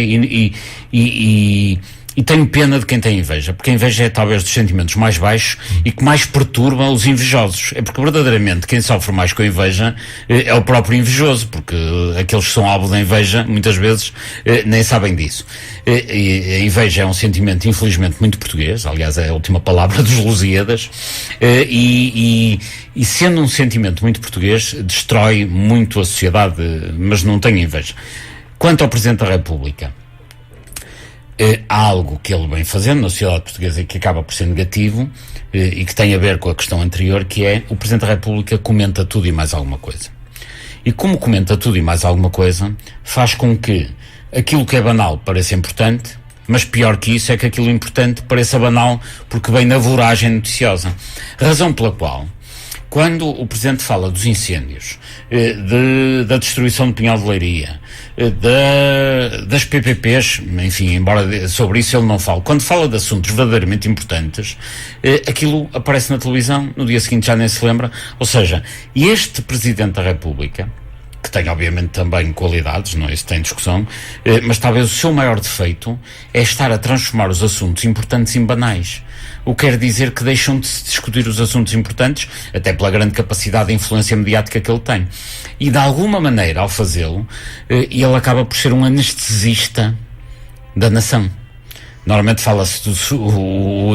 e tenho pena de quem tem inveja, porque a inveja é talvez dos sentimentos mais baixos e que mais perturba os invejosos. É porque verdadeiramente quem sofre mais com a inveja é o próprio invejoso, porque aqueles que são alvo da inveja muitas vezes nem sabem disso. A inveja é um sentimento infelizmente muito português, aliás é a última palavra dos Lusíadas, e sendo um sentimento muito português destrói muito a sociedade, mas não tenho inveja. Quanto ao Presidente da República, há algo que ele vem fazendo na sociedade portuguesa e que acaba por ser negativo e que tem a ver com a questão anterior, que é o Presidente da República comenta tudo e mais alguma coisa. E como comenta tudo e mais alguma coisa, faz com que aquilo que é banal pareça importante, mas pior que isso é que aquilo importante pareça banal porque vem na voragem noticiosa. Razão pela qual, quando o Presidente fala dos incêndios, da destruição de Pinhal de Leiria, das PPPs, enfim, embora sobre isso ele não fale, quando fala de assuntos verdadeiramente importantes, aquilo aparece na televisão, no dia seguinte já nem se lembra. Ou seja, este Presidente da República, que tem obviamente também qualidades, não é isso tem discussão, mas talvez o seu maior defeito é estar a transformar os assuntos importantes em banais. O que quer dizer que deixam de se discutir os assuntos importantes, até pela grande capacidade de influência mediática que ele tem. E de alguma maneira, ao fazê-lo, ele acaba por ser um anestesista da nação. Normalmente fala-se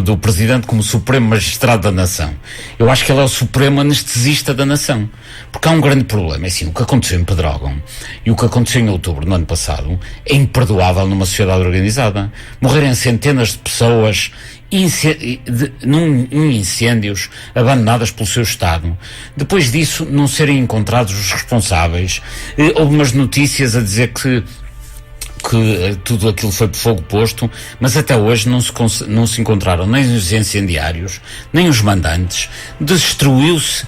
do Presidente como Supremo Magistrado da Nação. Eu acho que ele é o Supremo Anestesista da Nação. Porque há um grande problema. É assim, o que aconteceu em Pedrógão e o que aconteceu em outubro do ano passado é imperdoável numa sociedade organizada. Morrerem centenas de pessoas em incêndios abandonadas pelo seu Estado. Depois disso, não serem encontrados os responsáveis. Houve umas notícias a dizer que tudo aquilo foi por fogo posto, mas até hoje não se encontraram nem os incendiários, nem os mandantes. Destruiu-se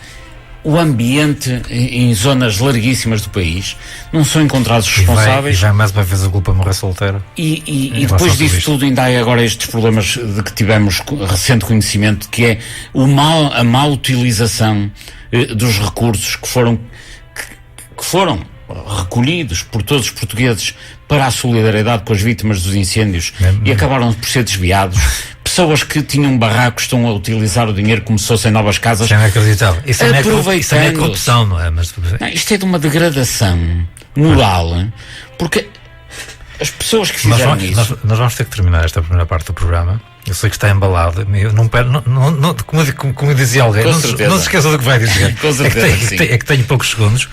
o ambiente em zonas larguíssimas do país, não são encontrados os responsáveis. E vai mais uma vez a culpa morrer solteira. E depois disso tudo ainda há agora estes problemas de que tivemos recente conhecimento, que é a má utilização dos recursos que foram recolhidos por todos os portugueses para a solidariedade com as vítimas dos incêndios e acabaram por ser desviados. Pessoas que tinham barracos estão a utilizar o dinheiro como se fossem novas casas. Isso é inacreditável. Isso não é corrupção, não é? Não, isto é de uma degradação moral, porque as pessoas que fizeram isso... Nós vamos ter que terminar esta primeira parte do programa. Eu sei que está embalado. Eu não, como dizia alguém, não se esqueça do que vai dizer. Com certeza, é que tenho poucos segundos.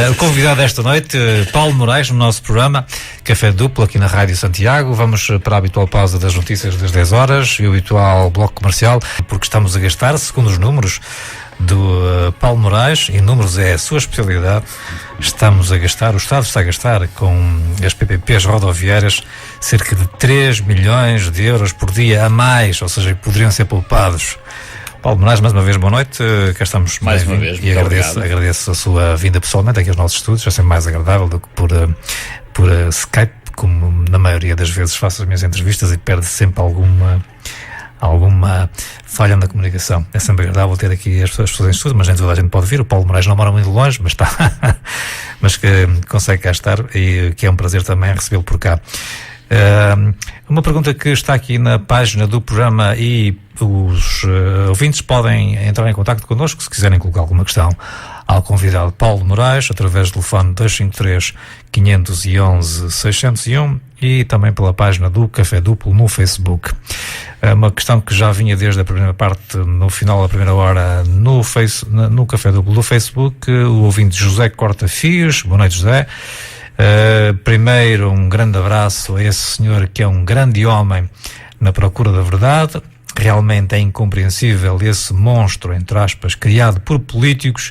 O convidado desta noite, Paulo Moraes, no nosso programa Café Duplo, aqui na Rádio Santiago. Vamos para a habitual pausa das notícias das 10 horas e o habitual bloco comercial, porque estamos a gastar, segundo os números do Paulo Moraes, e números é a sua especialidade, o Estado está a gastar com as PPPs rodoviárias cerca de 3 milhões de euros por dia a mais, ou seja, poderiam ser poupados. Paulo Moraes, mais uma vez, boa noite. Cá estamos mais uma vez. E agradeço a sua vinda pessoalmente aqui aos nossos estúdios. É sempre mais agradável do que por Skype, como na maioria das vezes faço as minhas entrevistas e perde sempre alguma falha na comunicação. É sempre agradável ter aqui as pessoas em estudo, mas nem toda a gente pode vir. O Paulo Moraes não mora muito longe, mas está, mas que consegue cá estar e que é um prazer também recebê-lo por cá. Uma pergunta que está aqui na página do programa e os ouvintes podem entrar em contacto connosco se quiserem colocar alguma questão ao convidado Paulo Moraes através do telefone 253 511 601 e também pela página do Café Duplo no Facebook. Uma questão que já vinha desde a primeira parte, no final da primeira hora, no Café Duplo do Facebook, o ouvinte José Corta Fios. Boa noite, José. Primeiro, um grande abraço a esse senhor que é um grande homem na procura da verdade. Realmente é incompreensível esse monstro, entre aspas, criado por políticos.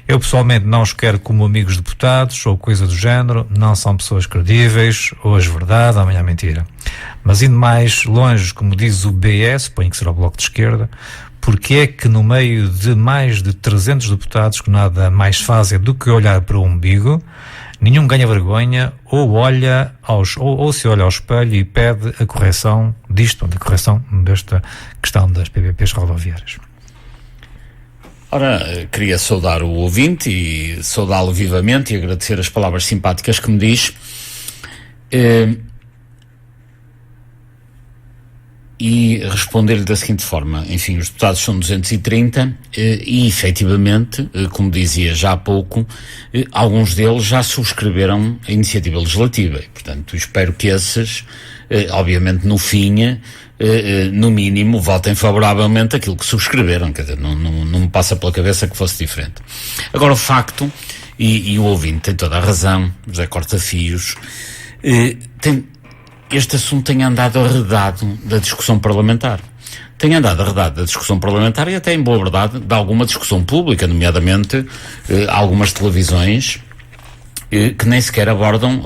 Eu pessoalmente não os quero como amigos deputados ou coisa do género. Não são pessoas credíveis. Hoje verdade, amanhã mentira. Mas indo mais longe, como diz o BS, suponho que será o Bloco de Esquerda, porque é que no meio de mais de 300 deputados que nada mais fazem do que olhar para o umbigo, nenhum ganha vergonha ou se olha ao espelho e pede a correção disto, a correção desta questão das PPPs rodoviárias? Ora, queria saudar o ouvinte e saudá-lo vivamente e agradecer as palavras simpáticas que me diz. E responder-lhe da seguinte forma: enfim, os deputados são 230 e efetivamente, como dizia já há pouco, alguns deles já subscreveram a iniciativa legislativa e, portanto, espero que esses, obviamente no fim, no mínimo, votem favoravelmente aquilo que subscreveram. Quer dizer, não me passa pela cabeça que fosse diferente. Agora, o facto, e o ouvinte tem toda a razão, José Corta Fios, este assunto tem andado arredado da discussão parlamentar. Tem andado arredado da discussão parlamentar e até, em boa verdade, de alguma discussão pública, nomeadamente algumas televisões que nem sequer abordam,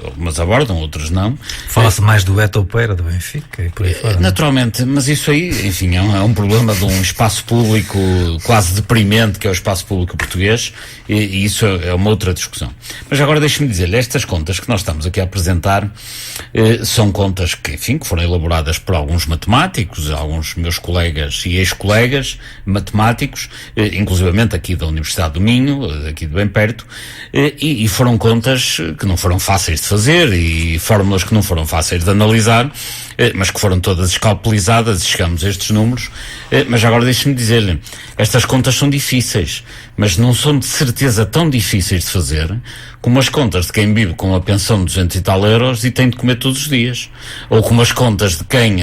algumas abordam, outras não. Fala-se mais do Eto Peira, do Benfica e por aí fora. Naturalmente, mas isso aí, enfim, é um problema de um espaço público quase deprimente, que é o espaço público português, e isso é uma outra discussão. Mas agora deixe-me dizer-lhe, estas contas que nós estamos aqui a apresentar são contas que, enfim, que foram elaboradas por alguns matemáticos, alguns meus colegas e ex-colegas matemáticos, inclusivamente aqui da Universidade do Minho, aqui de bem perto, e foram contas que não foram fáceis de fazer e fórmulas que não foram fáceis de analisar, mas que foram todas escalpelizadas e chegamos a estes números. Mas agora deixe-me dizer-lhe, estas contas são difíceis, mas não são de certeza tão difíceis de fazer como as contas de quem vive com a pensão de 200 e tal euros e tem de comer todos os dias. Ou como as contas de quem,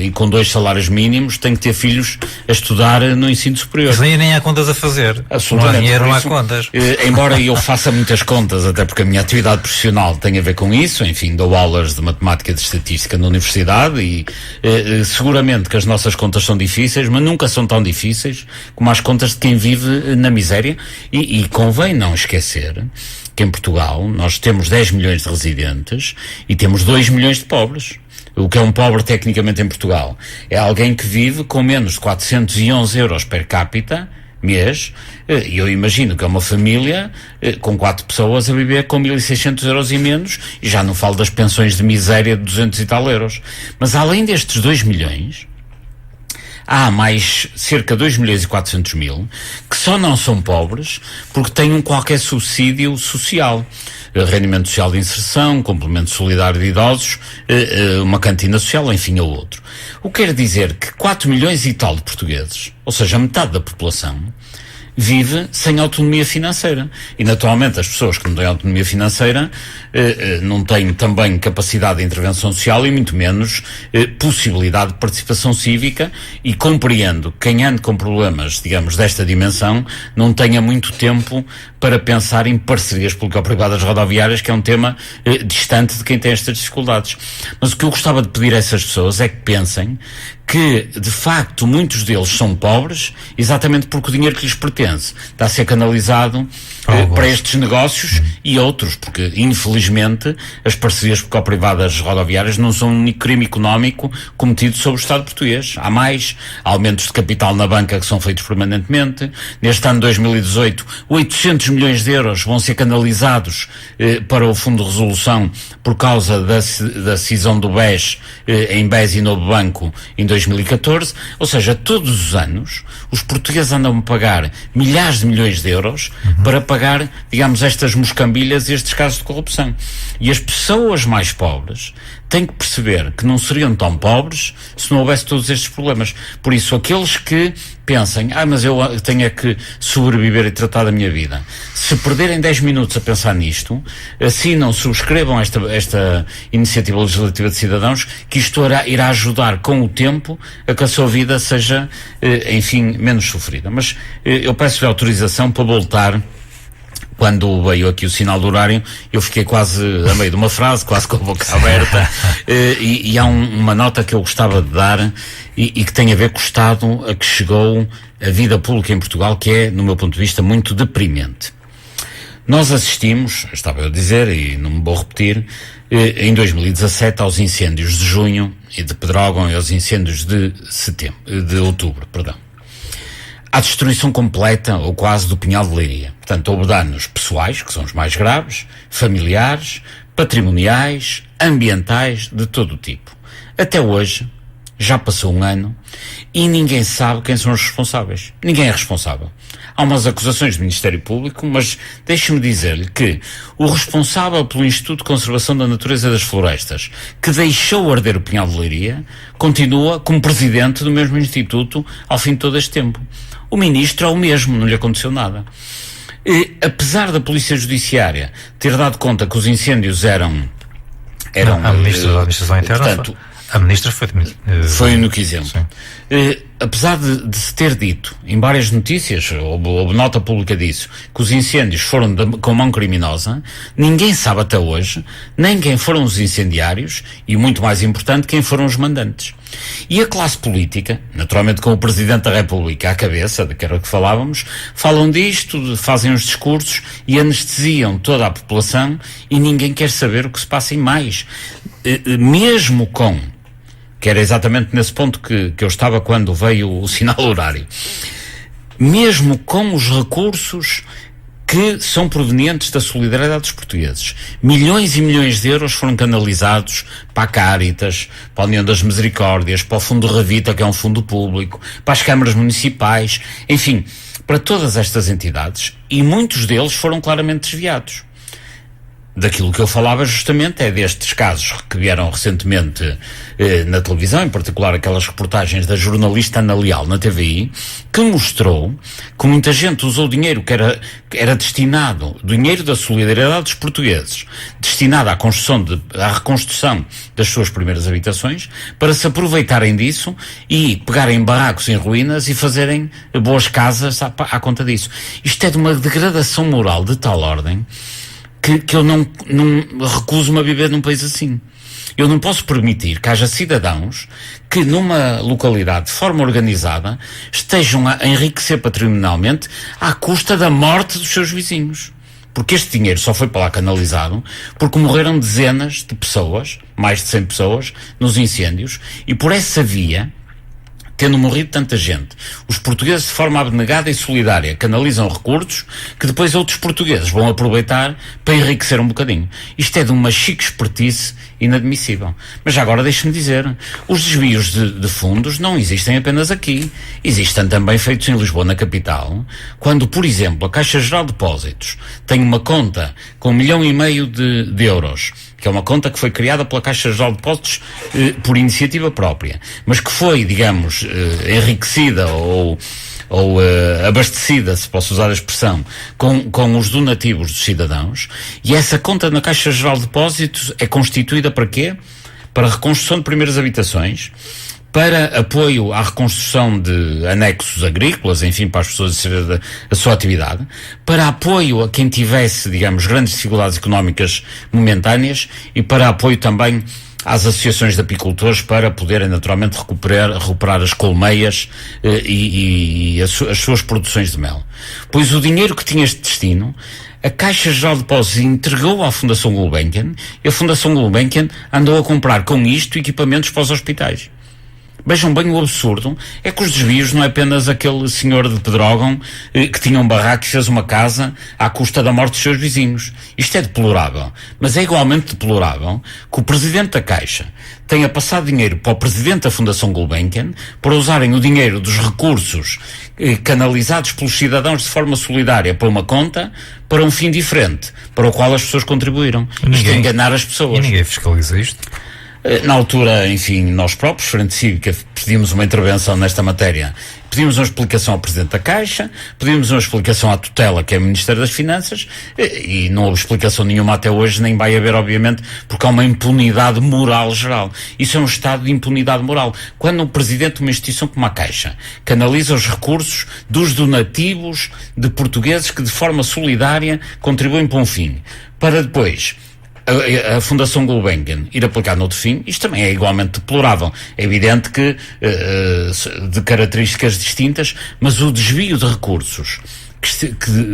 e com 2 salários mínimos, tem que ter filhos a estudar no ensino superior. Mas aí nem há contas a fazer. Absolutamente. Não há dinheiro, não há contas. Embora eu faça muitas contas, até porque a minha atividade profissional tem a ver com isso, enfim, dou aulas de matemática e de estatística na universidade e seguramente que as nossas contas são difíceis, mas nunca são tão difíceis como as contas de quem vive na miséria. E convém não esquecer que em Portugal nós temos 10 milhões de residentes e temos 2 milhões de pobres. O que é um pobre tecnicamente em Portugal? É alguém que vive com menos de 411 euros per capita mês, e eu imagino que é uma família com 4 pessoas a viver com 1.600 euros e menos, e já não falo das pensões de miséria de 200 e tal euros. Mas além destes 2 milhões, há mais cerca de 2 milhões e 400 mil que só não são pobres porque têm qualquer subsídio social. Rendimento social de inserção, complemento solidário de idosos, uma cantina social, enfim, ou outro. O que quer dizer que 4 milhões e tal de portugueses, ou seja, metade da população, vive sem autonomia financeira. E, naturalmente, as pessoas que não têm autonomia financeira não têm também capacidade de intervenção social e muito menos possibilidade de participação cívica, e compreendo que quem ande com problemas, digamos, desta dimensão, não tenha muito tempo para pensar em parcerias público-privadas rodoviárias, que é um tema distante de quem tem estas dificuldades. Mas o que eu gostava de pedir a essas pessoas é que pensem que, de facto, muitos deles são pobres exatamente porque o dinheiro que lhes pertence está a ser canalizado para estes negócios e outros, porque, infelizmente, as parcerias público-privadas rodoviárias não são um único crime económico cometido sobre o Estado português. Há mais aumentos de capital na banca que são feitos permanentemente. Neste ano de 2018, 800 milhões de euros vão ser canalizados para o Fundo de Resolução por causa da cisão do BES em BES e Novo Banco em 2014, ou seja, todos os anos os portugueses andam a pagar milhares de milhões de euros para pagar, digamos, estas moscambilhas e estes casos de corrupção. E as pessoas mais pobres têm que perceber que não seriam tão pobres se não houvesse todos estes problemas. Por isso, aqueles que pensem, mas eu tenho é que sobreviver e tratar da minha vida, se perderem 10 minutos a pensar nisto, assinam, subscrevam esta iniciativa legislativa de cidadãos, que isto irá ajudar com o tempo a que a sua vida seja, enfim, menos sofrida. Mas eu peço-lhe autorização para voltar. Quando veio aqui o sinal do horário, eu fiquei quase a meio de uma frase, quase com a boca aberta, e há uma nota que eu gostava de dar e que tem a ver com o estado a que chegou a vida pública em Portugal, que é, no meu ponto de vista, muito deprimente. Nós assistimos, estava eu a dizer, e não me vou repetir, em 2017 aos incêndios de junho e de Pedrógão e aos incêndios de outubro, perdão. À destruição completa, ou quase, do Pinhal de Leiria. Portanto, houve danos pessoais, que são os mais graves, familiares, patrimoniais, ambientais, de todo o tipo. Até hoje, já passou um ano, e ninguém sabe quem são os responsáveis. Ninguém é responsável. Há umas acusações do Ministério Público, mas deixe-me dizer-lhe que o responsável pelo Instituto de Conservação da Natureza e das Florestas, que deixou arder o Pinhal de Leiria, continua como presidente do mesmo instituto ao fim de todo este tempo. O ministro é o mesmo, não lhe aconteceu nada. E, apesar da Polícia Judiciária ter dado conta que os incêndios eram a ministra da Administração Interna, portanto, a ministra foi no que exemplo. Apesar de se ter dito em várias notícias, houve nota pública disso, que os incêndios foram com mão criminosa, ninguém sabe até hoje nem quem foram os incendiários e, muito mais importante, quem foram os mandantes. E a classe política, naturalmente com o Presidente da República à cabeça, de que era o que falávamos, falam disto, fazem os discursos e anestesiam toda a população, e ninguém quer saber o que se passa em mais. Mesmo com, que era exatamente nesse ponto que eu estava quando veio o sinal horário, mesmo com os recursos que são provenientes da solidariedade dos portugueses. Milhões e milhões de euros foram canalizados para a Cáritas, para a União das Misericórdias, para o Fundo Revita, que é um fundo público, para as câmaras municipais, enfim, para todas estas entidades, e muitos deles foram claramente desviados. Daquilo que eu falava justamente é destes casos que vieram recentemente na televisão, em particular aquelas reportagens da jornalista Ana Leal na TVI, que mostrou que muita gente usou dinheiro que era destinado, dinheiro da solidariedade dos portugueses, destinado à reconstrução das suas primeiras habitações, para se aproveitarem disso e pegarem barracos em ruínas e fazerem boas casas à conta disso. Isto é de uma degradação moral de tal ordem que eu não recuso-me a viver num país assim. Eu não posso permitir que haja cidadãos que numa localidade de forma organizada estejam a enriquecer patrimonialmente à custa da morte dos seus vizinhos. Porque este dinheiro só foi para lá canalizado porque morreram dezenas de pessoas, mais de 100 pessoas, nos incêndios, e por essa via, tendo morrido tanta gente, os portugueses de forma abnegada e solidária canalizam recursos que depois outros portugueses vão aproveitar para enriquecer um bocadinho. Isto é de uma chique espertice inadmissível. Mas já agora deixe-me dizer, os desvios de fundos não existem apenas aqui. Existem também feitos em Lisboa, na capital, quando, por exemplo, a Caixa Geral de Depósitos tem uma conta com 1,5 milhão de euros, que é uma conta que foi criada pela Caixa Geral de Depósitos por iniciativa própria, mas que foi, digamos, enriquecida ou abastecida, se posso usar a expressão, com os donativos dos cidadãos, e essa conta na Caixa Geral de Depósitos é constituída para quê? Para a reconstrução de primeiras habitações, para apoio à reconstrução de anexos agrícolas, enfim, para as pessoas exercerem a sua atividade, para apoio a quem tivesse, digamos, grandes dificuldades económicas momentâneas, e para apoio também às associações de apicultores para poderem naturalmente recuperar as colmeias e as suas produções de mel. Pois o dinheiro que tinha este destino, a Caixa Geral de Depósitos entregou à Fundação Gulbenkian, e a Fundação Gulbenkian andou a comprar com isto equipamentos para os hospitais. Vejam bem o absurdo, é que os desvios não é apenas aquele senhor de Pedrógão que tinha um barraco e fez uma casa à custa da morte dos seus vizinhos. Isto é deplorável, mas é igualmente deplorável que o Presidente da Caixa tenha passado dinheiro para o Presidente da Fundação Gulbenkian para usarem o dinheiro dos recursos canalizados pelos cidadãos de forma solidária para uma conta para um fim diferente, para o qual as pessoas contribuíram. Isto é enganar as pessoas. E ninguém fiscaliza isto? Na altura, enfim, nós próprios, Frente Cívica, pedimos uma intervenção nesta matéria. Pedimos uma explicação ao Presidente da Caixa, pedimos uma explicação à tutela, que é o Ministério das Finanças, e não houve explicação nenhuma até hoje, nem vai haver, obviamente, porque há uma impunidade moral geral. Isso é um estado de impunidade moral. Quando o Presidente de uma instituição como a Caixa canaliza os recursos dos donativos de portugueses que de forma solidária contribuem para um fim, para depois a Fundação Gulbenkian ir aplicar noutro fim, isto também é igualmente deplorável. É evidente que de características distintas, mas o desvio de recursos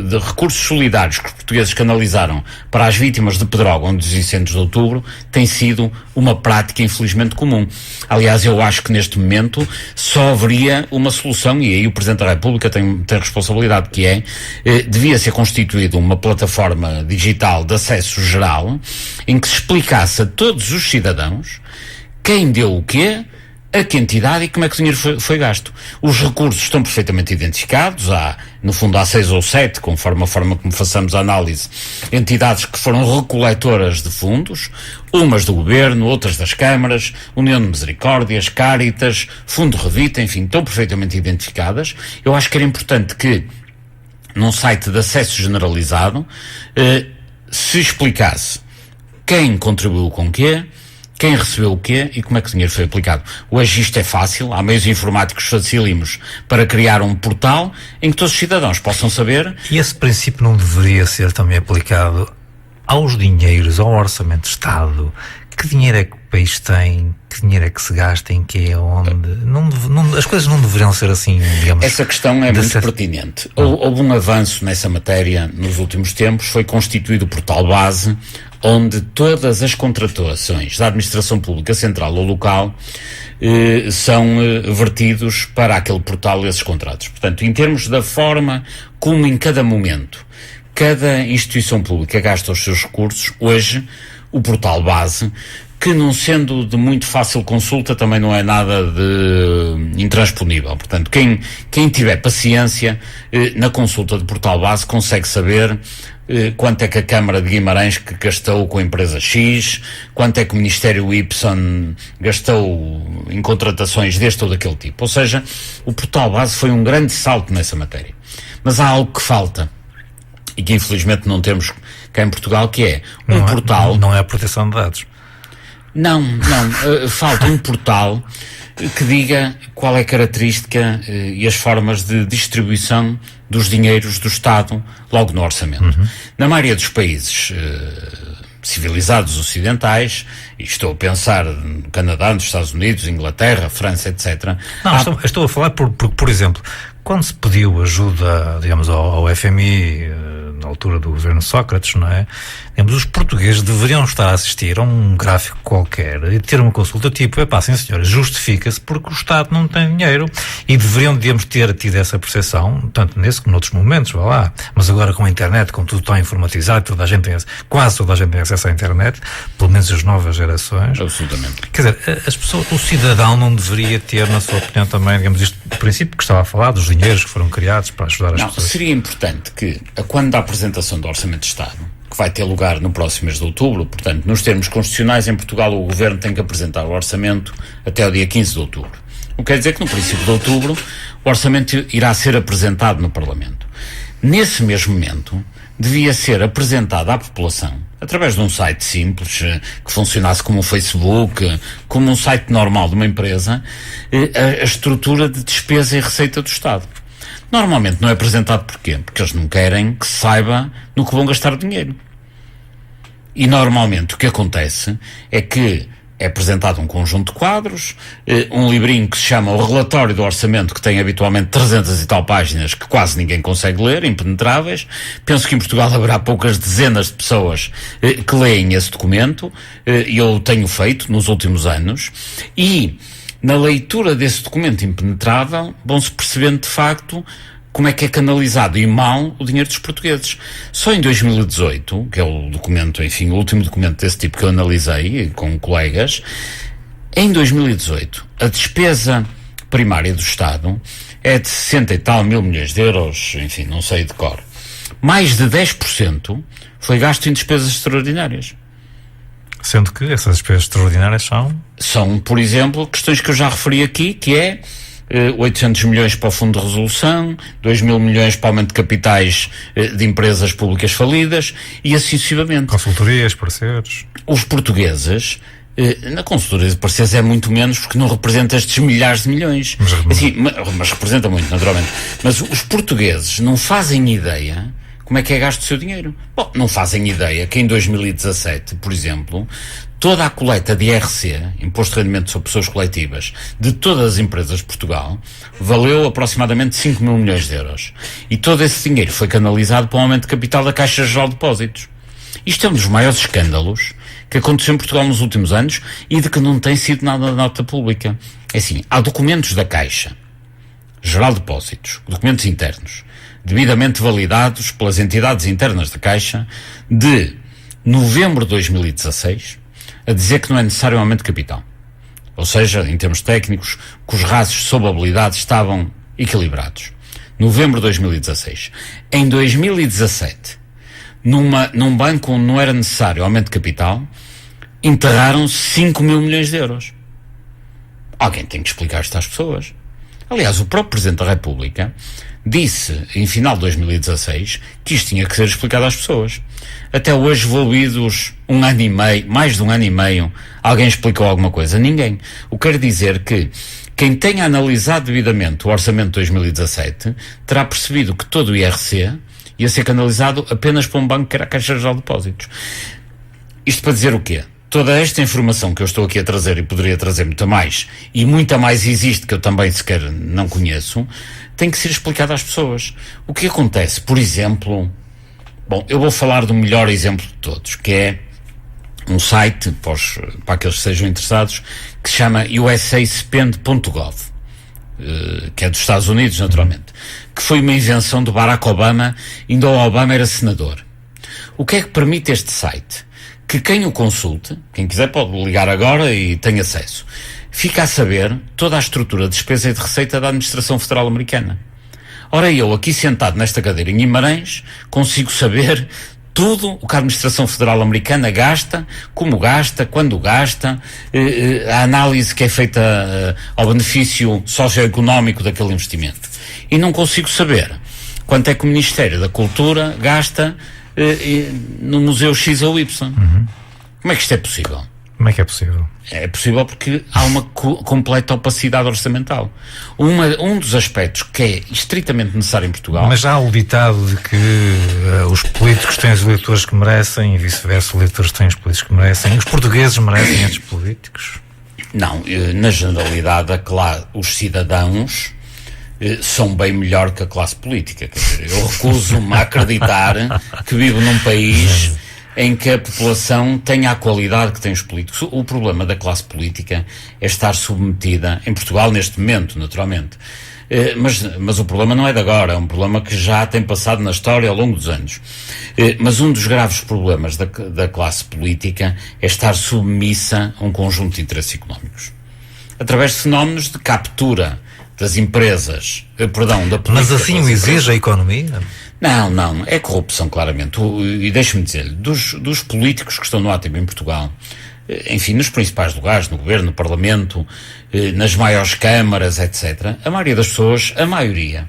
de recursos solidários que os portugueses canalizaram para as vítimas de Pedrógão dos incêndios de outubro tem sido uma prática infelizmente comum. Aliás, eu acho que neste momento só haveria uma solução, e aí o Presidente da República tem responsabilidade, que é, devia ser constituída uma plataforma digital de acesso geral em que se explicasse a todos os cidadãos quem deu o quê, a que entidade e como é que o dinheiro foi gasto. Os recursos estão perfeitamente identificados, no fundo há 6 ou 7, conforme a forma como façamos a análise, entidades que foram recoletoras de fundos, umas do Governo, outras das câmaras, União de Misericórdias, Cáritas, Fundo Revita, enfim, estão perfeitamente identificadas. Eu acho que era importante que, num site de acesso generalizado, se explicasse quem contribuiu com o quê, quem recebeu o quê e como é que o dinheiro foi aplicado. Hoje isto é fácil, há meios informáticos facílimos para criar um portal em que todos os cidadãos possam saber. E esse princípio não deveria ser também aplicado aos dinheiros, ao orçamento de Estado? Que dinheiro é que o país tem? Que dinheiro é que se gasta? Em que é? Onde? As coisas não deveriam ser assim, digamos. Essa questão é muito pertinente. Houve um avanço nessa matéria nos últimos tempos, foi constituído o portal base, onde todas as contratações da administração pública central ou local são vertidos para aquele portal esses contratos. Portanto, em termos da forma como em cada momento cada instituição pública gasta os seus recursos, hoje o portal base, que não sendo de muito fácil consulta, também não é nada de intransponível. Portanto, quem tiver paciência na consulta do portal base consegue saber quanto é que a Câmara de Guimarães que gastou com a empresa X, quanto é que o Ministério Y gastou em contratações deste ou daquele tipo. Ou seja, o portal base foi um grande salto nessa matéria. Mas há algo que falta e que infelizmente não temos cá em Portugal, que é um portal... Não é a proteção de dados. Não, falta um portal que diga qual é a característica e as formas de distribuição dos dinheiros do Estado logo no orçamento. Na maioria dos países civilizados ocidentais, e estou a pensar no Canadá, nos Estados Unidos, Inglaterra, França, etc. Não, estou a falar por exemplo, quando se pediu ajuda, digamos, ao FMI, na altura do governo Sócrates, não é? Digamos, os portugueses deveriam estar a assistir a um gráfico qualquer e ter uma consulta tipo, sim senhora, justifica-se porque o Estado não tem dinheiro, e deveriam, digamos, ter tido essa percepção, tanto nesse como noutros momentos, vá lá. Mas agora com a internet, com tudo tão informatizado, quase toda a gente tem acesso à internet, pelo menos as novas gerações. Absolutamente. Quer dizer, as pessoas, o cidadão não deveria ter, na sua opinião também, digamos, este princípio que estava a falar, dos dinheiros que foram criados para ajudar as pessoas. Seria importante que, quando da apresentação do Orçamento de Estado, que vai ter lugar no próximo mês de outubro, portanto, nos termos constitucionais, em Portugal o Governo tem que apresentar o Orçamento até o dia 15 de outubro. O que quer dizer que no princípio de outubro o Orçamento irá ser apresentado no Parlamento. Nesse mesmo momento, devia ser apresentado à população, através de um site simples, que funcionasse como um Facebook, como um site normal de uma empresa, a estrutura de despesa e receita do Estado. Normalmente não é apresentado porquê? Porque eles não querem que se saiba no que vão gastar o dinheiro. E normalmente o que acontece é que é apresentado um conjunto de quadros, um livrinho que se chama o Relatório do Orçamento, que tem habitualmente 300 e tal páginas que quase ninguém consegue ler, impenetráveis. Penso que em Portugal haverá poucas dezenas de pessoas que leem esse documento, e eu tenho feito nos últimos anos, e na leitura desse documento impenetrável, vão-se percebendo de facto como é que é canalizado e mal o dinheiro dos portugueses. Só em 2018, que é o documento, enfim, o último documento desse tipo que eu analisei com colegas, em 2018, a despesa primária do Estado é de 60 e tal mil milhões de euros, enfim, não sei de cor. Mais de 10% foi gasto em despesas extraordinárias. Sendo que essas despesas extraordinárias são, por exemplo, questões que eu já referi aqui, que é 800 milhões para o Fundo de Resolução, 2 mil milhões para aumento de capitais de empresas públicas falidas e assim sucessivamente. Consultorias, parceiros. Os portugueses, na consultoria de parceiros é muito menos porque não representa estes milhares de milhões. Mas representa muito, naturalmente. Mas os portugueses não fazem ideia como é que é gasto o seu dinheiro. Bom, não fazem ideia que em 2017, por exemplo, toda a coleta de IRC, Imposto de Rendimento sobre Pessoas Coletivas, de todas as empresas de Portugal, valeu aproximadamente 5 mil milhões de euros. E todo esse dinheiro foi canalizado para o aumento de capital da Caixa Geral de Depósitos. Isto é um dos maiores escândalos que aconteceu em Portugal nos últimos anos e de que não tem sido nada de nota pública. É assim, há documentos da Caixa Geral de Depósitos, documentos internos, devidamente validados pelas entidades internas da Caixa, de novembro de 2016, a dizer que não é necessário um aumento de capital. Ou seja, em termos técnicos, que os ratios de solvabilidade estavam equilibrados. Novembro de 2016. Em 2017, num banco onde não era necessário aumento de capital, enterraram 5 mil milhões de euros. Alguém tem que explicar isto às pessoas. Aliás, o próprio Presidente da República disse, em final de 2016, que isto tinha que ser explicado às pessoas. Até hoje, envolvidos um ano e meio, mais de um ano e meio, alguém explicou alguma coisa? Ninguém. O que quer dizer que quem tenha analisado devidamente o orçamento de 2017 terá percebido que todo o IRC ia ser canalizado apenas para um banco que era a Caixa Geral de Depósitos. Isto para dizer o quê? Toda esta informação que eu estou aqui a trazer, e poderia trazer muita mais, e muita mais existe que eu também sequer não conheço, tem que ser explicada às pessoas. O que acontece, por exemplo, bom, eu vou falar do melhor exemplo de todos, que é um site, para aqueles que sejam interessados, que se chama usaspend.gov, que é dos Estados Unidos, naturalmente, que foi uma invenção do Barack Obama, ainda o Obama era senador. O que é que permite este site? Que quem o consulte, quem quiser pode ligar agora e tem acesso, fica a saber toda a estrutura de despesa e de receita da Administração Federal Americana. Ora, eu aqui sentado nesta cadeira em Guimarães, consigo saber tudo o que a Administração Federal Americana gasta, como gasta, quando gasta, a análise que é feita ao benefício socioeconómico daquele investimento. E não consigo saber quanto é que o Ministério da Cultura gasta no Museu X ou Y. Como é que isto é possível? Como é que é possível? É possível porque há uma completa opacidade orçamental. Um dos aspectos que é estritamente necessário em Portugal... Mas há o ditado de que os políticos têm os eleitores que merecem e vice-versa, os eleitores têm os políticos que merecem. Os portugueses merecem estes políticos? Não, na generalidade, os cidadãos são bem melhor que a classe política. Quer dizer, eu recuso-me a acreditar que vivo num país em que a população tenha a qualidade que têm os políticos. O problema da classe política é estar submetida, em Portugal neste momento, naturalmente, mas o problema não é de agora, é um problema que já tem passado na história ao longo dos anos. Mas um dos graves problemas da classe política é estar submissa a um conjunto de interesses económicos. Através de fenómenos de captura das empresas, da política. Mas assim o exige a economia? Não, é corrupção, claramente. E deixe-me dizer-lhe, dos políticos que estão no ativo em Portugal, enfim, nos principais lugares, no governo, no parlamento, nas maiores câmaras, etc., a maioria das pessoas, a maioria,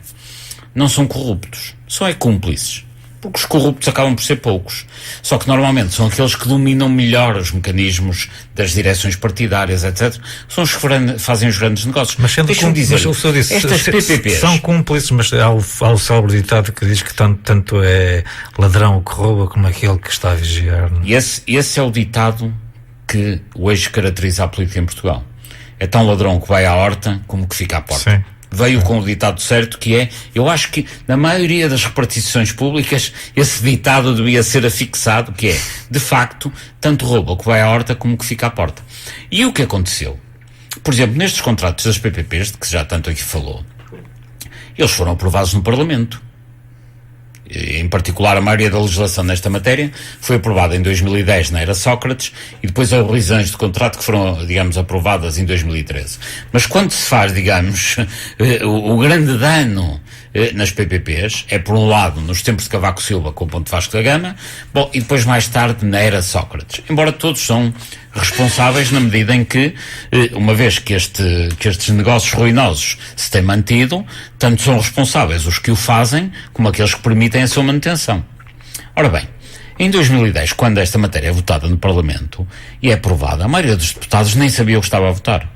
não são corruptos, são cúmplices. Porque os corruptos acabam por ser poucos. Só que normalmente são aqueles que dominam melhor os mecanismos das direções partidárias, etc. São os que fazem os grandes negócios. Mas sendo dizer, o senhor disse, estas PPPs são cúmplices, mas há o célebre ditado que diz que tanto é ladrão o que rouba como aquele que está a vigiar. Não? E esse é o ditado que hoje caracteriza a política em Portugal. É tão ladrão que vai à horta como que fica à porta. Sim. Veio com o ditado certo, que é, eu acho que na maioria das repartições públicas esse ditado devia ser afixado, que é, de facto, tanto rouba o que vai à horta como que fica à porta. E o que aconteceu? Por exemplo, nestes contratos das PPPs, de que já tanto aqui falou, eles foram aprovados no Parlamento. Em particular, a maioria da legislação nesta matéria foi aprovada em 2010 na era Sócrates e depois houve revisões de contrato que foram, digamos, aprovadas em 2013. Mas quando se faz, digamos, o grande dano nas PPPs é, por um lado, nos tempos de Cavaco Silva com o Ponte Vasco da Gama, bom, e depois mais tarde na era Sócrates. Embora todos são responsáveis na medida em que, uma vez que estes negócios ruinosos se têm mantido, tanto são responsáveis os que o fazem como aqueles que permitem a sua manutenção. Ora bem, em 2010, quando esta matéria é votada no Parlamento e é aprovada, a maioria dos deputados nem sabia o que estava a votar.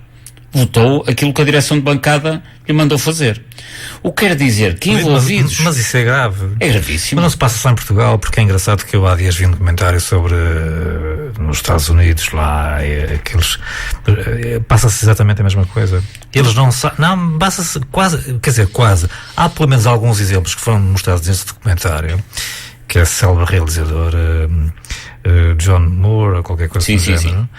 Votou aquilo que a direção de bancada lhe mandou fazer. O que quer dizer que envolvidos... Mas isso é grave. É gravíssimo. Mas não se passa só em Portugal, porque é engraçado que eu há dias vi um documentário sobre nos Estados Unidos, lá, aqueles... Passa-se exatamente a mesma coisa. Eles não sabem... Não, passa-se quase... Quer dizer, quase. Há pelo menos alguns exemplos que foram mostrados nesse documentário, que é o célebre realizador John Moore, ou qualquer coisa do género. Sim.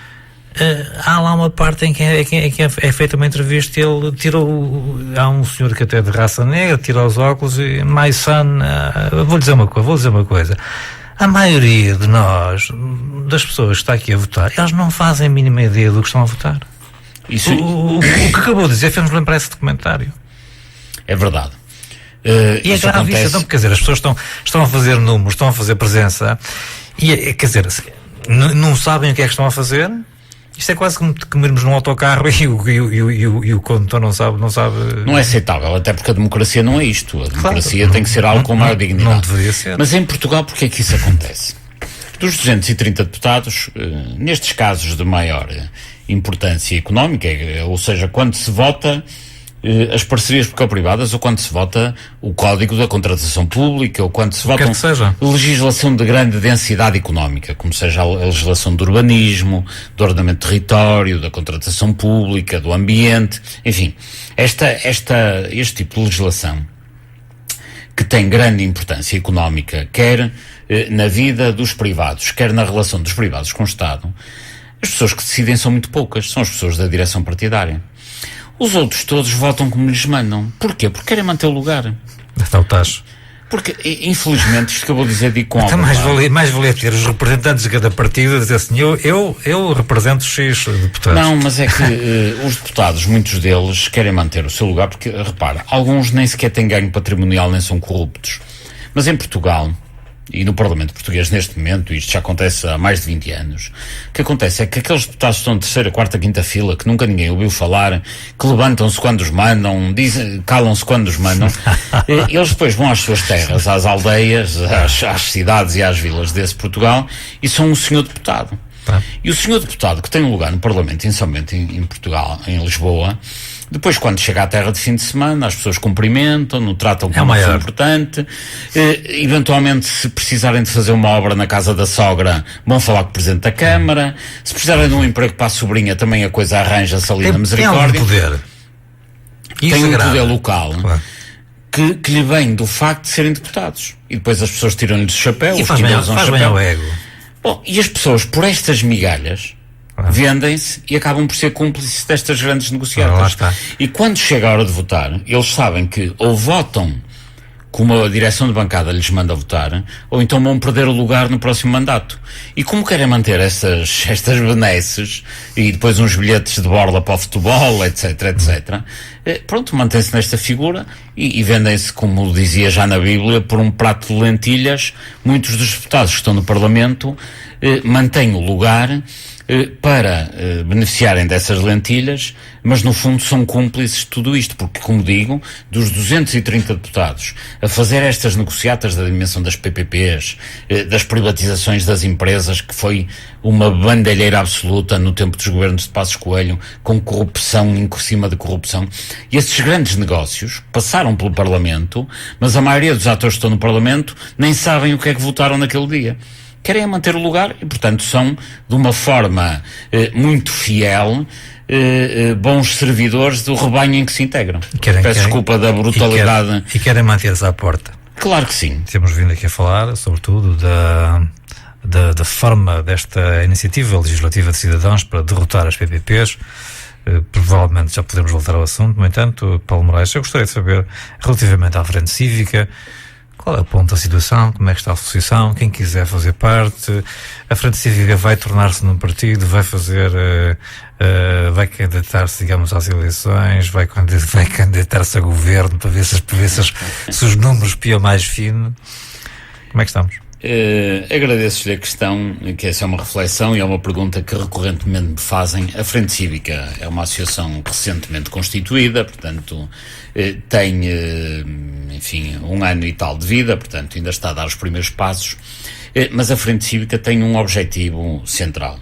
Há lá uma parte em que é feita uma entrevista e ele há um senhor que até é de raça negra, tira os óculos e my son, vou dizer uma coisa, a maioria de nós, das pessoas que está aqui a votar, elas não fazem a mínima ideia do que estão a votar. Isso... O que acabou de dizer fez-nos lembrar esse documentário. É verdade. E é grave isso, então, quer dizer, as pessoas estão a fazer números, estão a fazer presença e, quer dizer, não sabem o que é que estão a fazer. Isto é quase como irmos num autocarro e o condutor não sabe. Não é aceitável, até porque a democracia não é isto. A democracia claro, tem que ser algo com maior dignidade. Não deveria ser. Mas em Portugal, porque é que isso acontece? Dos 230 deputados, nestes casos de maior importância económica, ou seja, quando se vota as parcerias público-privadas, ou quando se vota o Código da Contratação Pública, ou quando se vota legislação de grande densidade económica, como seja a legislação do urbanismo, do ordenamento do território, da contratação pública, do ambiente, enfim, este tipo de legislação que tem grande importância económica, quer na vida dos privados, quer na relação dos privados com o Estado, as pessoas que decidem são muito poucas, são as pessoas da direção partidária. Os outros todos votam como lhes mandam. Porquê? Porque querem manter o lugar. Está o tacho. Porque, infelizmente, isto que eu vou dizer, digo com então mais valia ter os representantes de cada partido a dizer assim, eu represento X deputados. Não, mas é que os deputados, muitos deles, querem manter o seu lugar, porque, repara, alguns nem sequer têm ganho patrimonial, nem são corruptos. Mas em Portugal, e no Parlamento Português neste momento, isto já acontece há mais de 20 anos, o que acontece é que aqueles deputados que estão em terceira, quarta, quinta fila, que nunca ninguém ouviu falar, que levantam-se quando os mandam, calam-se quando os mandam, eles depois vão às suas terras, às aldeias, às cidades e às vilas desse Portugal, e são um senhor deputado. E o senhor deputado que tem um lugar no Parlamento, somente em Portugal, em Lisboa, depois, quando chega à terra de fim de semana, as pessoas cumprimentam, não tratam como uma pessoa importante. Eventualmente, se precisarem de fazer uma obra na casa da sogra, vão falar com o Presidente da Câmara. Se precisarem de um emprego para a sobrinha, também a coisa arranja-se ali na misericórdia. Tem poder. Tem um poder local. Claro. Que lhe vem do facto de serem deputados. E depois as pessoas tiram-lhes o chapéu. E faz bem ao ego. Bom, e as pessoas, por estas migalhas, vendem-se e acabam por ser cúmplices destas grandes negociatas. E quando chega a hora de votar, eles sabem que ou votam como a direção de bancada lhes manda votar, ou então vão perder o lugar no próximo mandato. E como querem manter estas benesses e depois uns bilhetes de borla para o futebol, etc, pronto, mantém-se nesta figura e vendem-se, como dizia já na Bíblia, por um prato de lentilhas. Muitos dos deputados que estão no Parlamento mantêm o lugar para beneficiarem dessas lentilhas, mas no fundo são cúmplices de tudo isto, porque, como digo, dos 230 deputados a fazer estas negociatas da dimensão das PPPs, das privatizações das empresas, que foi uma bandalheira absoluta no tempo dos governos de Passos Coelho, com corrupção em cima de corrupção, e esses grandes negócios passaram pelo Parlamento, mas a maioria dos atores que estão no Parlamento nem sabem o que é que votaram naquele dia. Querem manter o lugar e, portanto, são, de uma forma muito fiel, bons servidores do rebanho em que se integram. Peço desculpa da brutalidade. E querem manter-se à porta. Claro que sim. Temos vindo aqui a falar, sobretudo, da forma desta iniciativa legislativa de cidadãos para derrotar as PPPs, provavelmente já podemos voltar ao assunto. No entanto, Paulo Moraes, eu gostaria de saber, relativamente à Frente Cívica, qual é o ponto da situação, como é que está a associação, quem quiser fazer parte. A Frente Cívica vai tornar-se num partido, vai fazer, vai candidatar-se, digamos, às eleições, vai candidatar-se a governo para ver se os números piam mais fino. Como é que estamos? Agradeço-lhe a questão, que essa é uma reflexão e é uma pergunta que recorrentemente me fazem. A Frente Cívica é uma associação recentemente constituída, portanto tem, enfim, 1 ano e tal de vida, portanto ainda está a dar os primeiros passos, mas a Frente Cívica tem um objetivo central,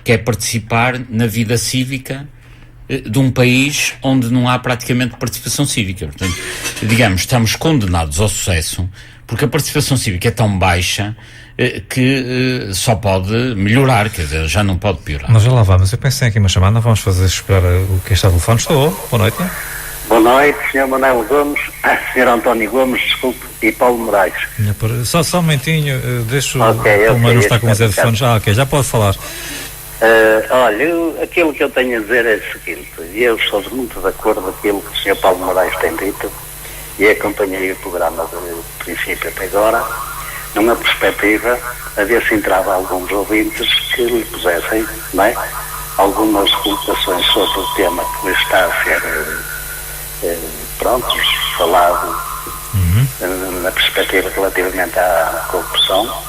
que é participar na vida cívica de um país onde não há praticamente participação cívica. Portanto, digamos, estamos condenados ao sucesso porque a participação cívica é tão baixa que só pode melhorar, quer dizer, já não pode piorar. Nós já lá vamos. Eu pensei aqui uma chamada, vamos fazer esperar o que está ao telefone. Estou. Boa noite. Boa noite, Sr. Manuel Gomes, Sr. António Gomes, desculpe, e Paulo Moraes. Só um momentinho, deixo o Mano está com o Zé de Fones. Ok, já pode falar. Olha, aquilo que eu tenho a dizer é o seguinte, e eu estou muito de acordo com aquilo que o Sr. Paulo Moraes tem dito, e acompanhei o programa do princípio até agora, numa perspectiva a ver se entrava alguns ouvintes que lhe pusessem, não é, algumas colocações sobre o tema que está a ser falado na perspectiva relativamente à corrupção.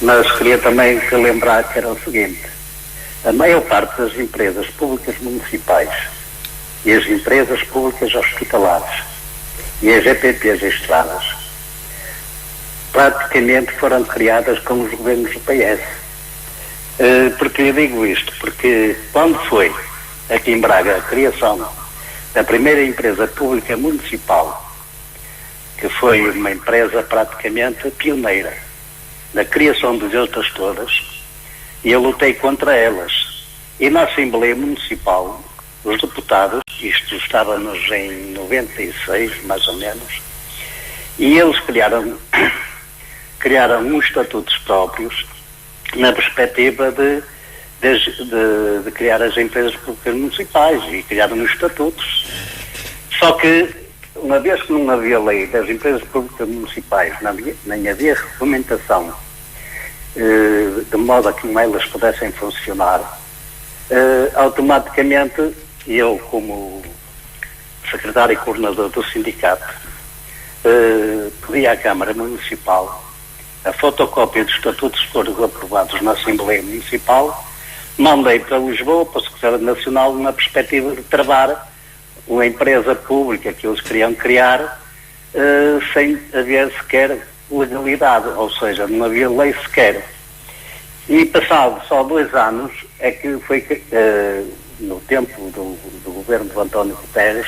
Mas queria também relembrar que era o seguinte: a maior parte das empresas públicas municipais e as empresas públicas hospitalares e as EPPs e estradas praticamente foram criadas com os governos do PS. Porque eu digo isto? Porque quando foi aqui em Braga a criação da primeira empresa pública municipal, que foi uma empresa praticamente pioneira na criação de outras todas, e eu lutei contra elas. E na Assembleia Municipal, os deputados, isto estávamos em 96, mais ou menos, e eles criaram uns estatutos próprios na perspectiva de criar as empresas públicas municipais, e criaram os estatutos. Só que, uma vez que não havia lei das empresas públicas municipais, nem havia regulamentação de modo a que elas pudessem funcionar, automaticamente eu, como secretário e coordenador do sindicato, pedi à Câmara Municipal a fotocópia dos estatutos que foram aprovados na Assembleia Municipal, mandei para Lisboa, para o Secretário Nacional, na perspectiva de travar uma empresa pública que eles queriam criar sem haver sequer legalidade, ou seja, não havia lei sequer. E passado só 2 anos é que foi, no tempo do governo de António Guterres,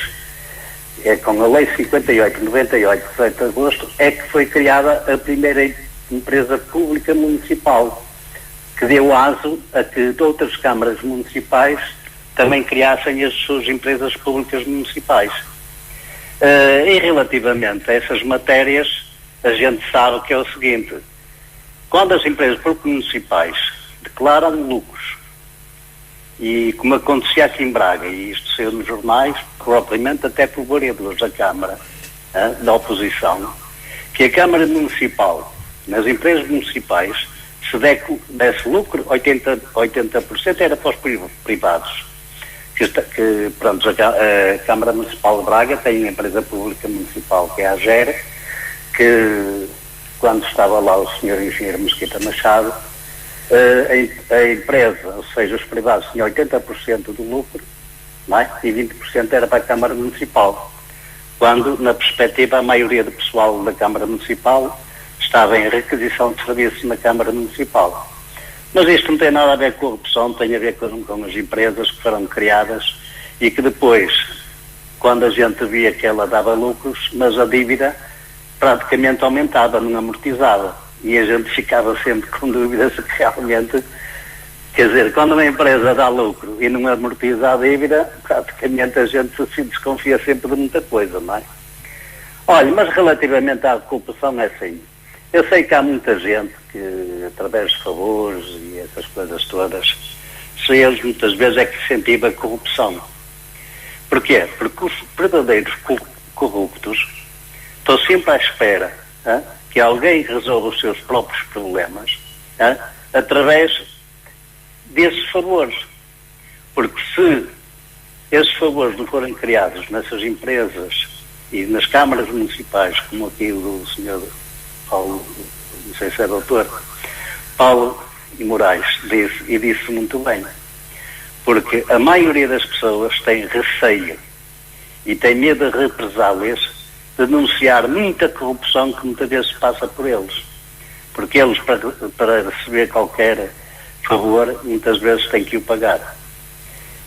com a lei 58/98, 18 de agosto, é que foi criada a primeira empresa pública municipal, que deu aso a que de outras câmaras municipais também criassem as suas empresas públicas municipais. E relativamente a essas matérias, a gente sabe que é o seguinte: quando as empresas públicas municipais declaram lucros, e como acontecia aqui em Braga, e isto saiu nos jornais, propriamente até por vereadores da Câmara, da oposição, que a Câmara Municipal, nas empresas municipais, se desse lucro, 80% era para os privados. Pronto, a Câmara Municipal de Braga tem uma empresa pública municipal, que é a AGER, que quando estava lá o Sr. Engenheiro Mesquita Machado, a empresa, ou seja, os privados tinham 80% do lucro, não é? E 20% era para a Câmara Municipal, quando, na perspectiva, a maioria do pessoal da Câmara Municipal estava em requisição de serviços na Câmara Municipal. Mas isto não tem nada a ver com corrupção, tem a ver com as empresas que foram criadas e que depois, quando a gente via que ela dava lucros, mas a dívida praticamente aumentava, não amortizava. E a gente ficava sempre com dúvidas se realmente, quer dizer, quando uma empresa dá lucro e não amortiza a dívida, praticamente a gente se desconfia sempre de muita coisa, não é? Olha, mas relativamente à corrupção é assim. Eu sei que há muita gente que, através de favores e essas coisas todas, eles muitas vezes é que incentiva a corrupção. Porquê? Porque os verdadeiros corruptos estão sempre à espera que alguém resolva os seus próprios problemas através desses favores. Porque se esses favores não forem criados nessas empresas e nas câmaras municipais, como aqui o senhor Paulo, não sei se é doutor, Paulo Moraes disse, e disse muito bem, porque a maioria das pessoas tem receio e tem medo de represálias, de denunciar muita corrupção que muitas vezes passa por eles. Porque eles, para receber qualquer favor, muitas vezes têm que o pagar.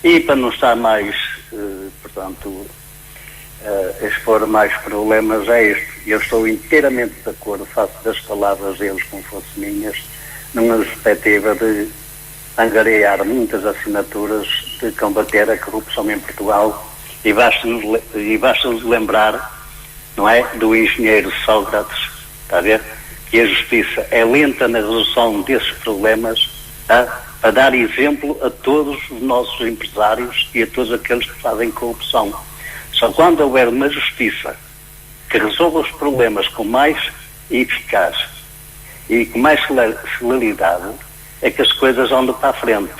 E para não estar mais, expor mais problemas, é isto. Eu estou inteiramente de acordo, faço das palavras deles como fossem minhas, numa perspectiva de angariar muitas assinaturas de combater a corrupção em Portugal, e basta-nos lembrar, não é, do engenheiro Sócrates, está a ver, que a justiça é lenta na resolução desses problemas, a dar exemplo a todos os nossos empresários e a todos aqueles que fazem corrupção. Só quando houver uma justiça que resolva os problemas com mais eficaz e com mais celeridade, é que as coisas andam para a frente.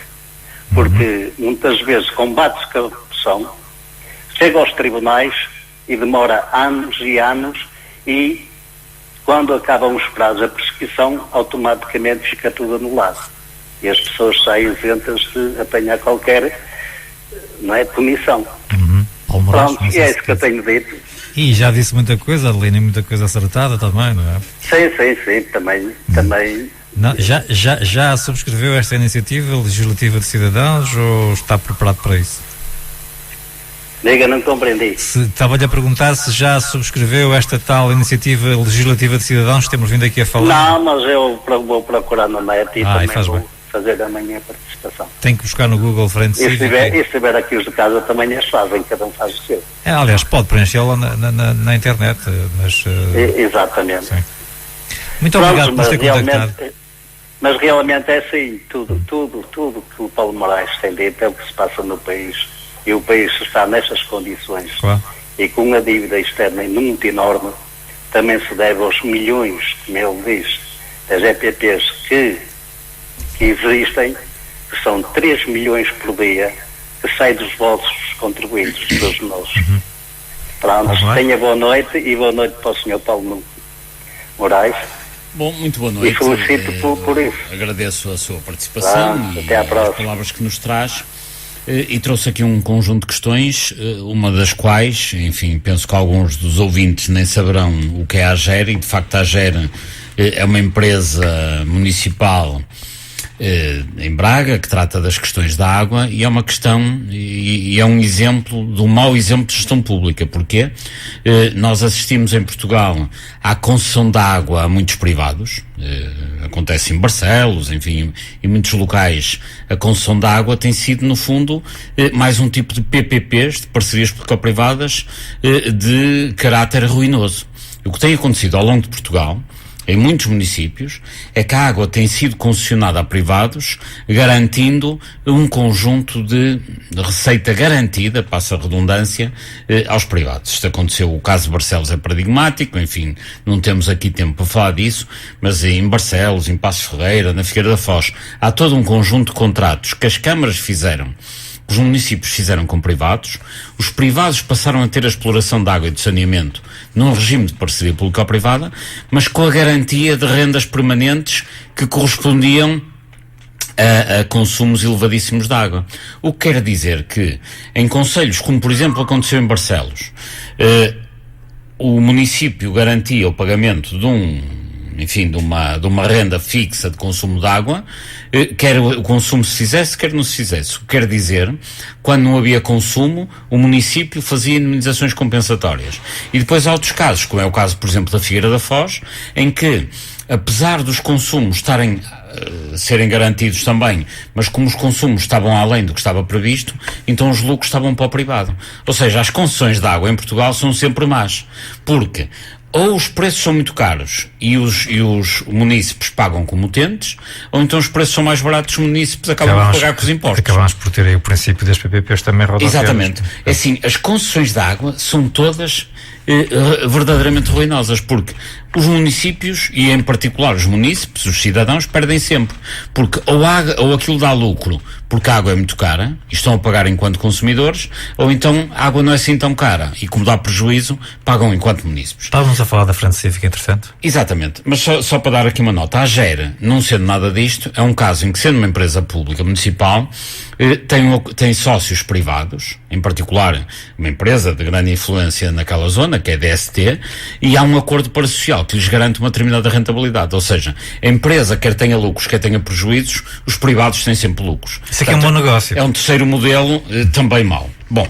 Porque muitas vezes combate-se a corrupção, chega aos tribunais e demora anos e anos, e quando acabam os prazos, a prescrição automaticamente fica tudo anulado. E as pessoas saem isentas de apanhar qualquer, não é, punição. Pronto, e é isso que eu tenho dito. E já disse muita coisa, Adelina, muita coisa acertada também, não é? Sim, também. Não, já subscreveu esta iniciativa legislativa de cidadãos ou está preparado para isso? Diga, não compreendi. Estava-lhe a perguntar se já subscreveu esta tal iniciativa legislativa de cidadãos que temos vindo aqui a falar. Não, mas eu vou procurar na net e também vou fazer amanhã a participação. Tem que buscar no Google Frente Cívica. E se tiver aqui os de casa também as fazem, cada um faz o seu. Aliás, pode preenchê-la na internet, mas... Exatamente. Sim. Muito obrigado por ter contactado. Mas realmente é assim, tudo que o Paulo Moraes tem dito é o que se passa no país, e o país está nessas condições, claro, e com uma dívida externa muito enorme, também se deve aos milhões, como ele diz, das EPPs que existem, que são 3 milhões por dia, que saem dos bolsos dos contribuintes, dos nossos. Pronto, tenha boa noite, e boa noite para o Sr. Paulo Moraes. Bom, muito boa noite. E felicito por isso. Agradeço a sua participação até à próxima. As palavras que nos traz. E trouxe aqui um conjunto de questões, uma das quais, enfim, penso que alguns dos ouvintes nem saberão o que é a AGER, e de facto a AGER é uma empresa municipal em Braga que trata das questões da água, e é uma questão e é um exemplo de um mau exemplo de gestão pública. Porquê? Nós assistimos em Portugal à concessão da água a muitos privados, acontece em Barcelos, enfim, em muitos locais a concessão da água tem sido, no fundo, mais um tipo de PPPs, de parcerias público-privadas, de caráter ruinoso. O que tem acontecido ao longo de Portugal, em muitos municípios, é que a água tem sido concessionada a privados, garantindo um conjunto de receita garantida, passa a redundância, aos privados. Isto aconteceu, o caso de Barcelos é paradigmático, enfim, não temos aqui tempo para falar disso, mas em Barcelos, em Passos Ferreira, na Figueira da Foz, há todo um conjunto de contratos que as câmaras fizeram, os municípios fizeram com privados, os privados passaram a ter a exploração de água e de saneamento num regime de parceria público-privada, mas com a garantia de rendas permanentes que correspondiam a consumos elevadíssimos de água. O que quer dizer que, em concelhos, como por exemplo aconteceu em Barcelos, o município garantia o pagamento de uma renda fixa de consumo de água, quer o consumo se fizesse, quer não se fizesse. O que quer dizer, quando não havia consumo, o município fazia indemnizações compensatórias. E depois há outros casos, como é o caso, por exemplo, da Figueira da Foz, em que, apesar dos consumos serem garantidos também, mas como os consumos estavam além do que estava previsto, então os lucros estavam para o privado. Ou seja, as concessões de água em Portugal são sempre más, porque ou os preços são muito caros e os munícipes pagam como utentes, ou então os preços são mais baratos, os munícipes acabam por pagar com os impostos. Acabamos por ter aí o princípio das PPPs também rodoviárias. Exatamente. É assim, as concessões de água são todas verdadeiramente ruinosas, porque os municípios, e em particular os munícipes, os cidadãos, perdem sempre, porque ou aquilo dá lucro porque a água é muito cara e estão a pagar enquanto consumidores, ou então a água não é assim tão cara e, como dá prejuízo, pagam enquanto munícipes. Estávamos a falar da frente cívica, interessante. Exatamente, mas só para dar aqui uma nota, a AGER, não sendo nada disto, é um caso em que, sendo uma empresa pública municipal, tem sócios privados, em particular uma empresa de grande influência naquela zona, que é a DST, e há um acordo parasocial que lhes garante uma determinada rentabilidade, ou seja, a empresa quer tenha lucros, quer tenha prejuízos, os privados têm sempre lucros. Isso aqui é um bom negócio. É um terceiro modelo também mau. Bom,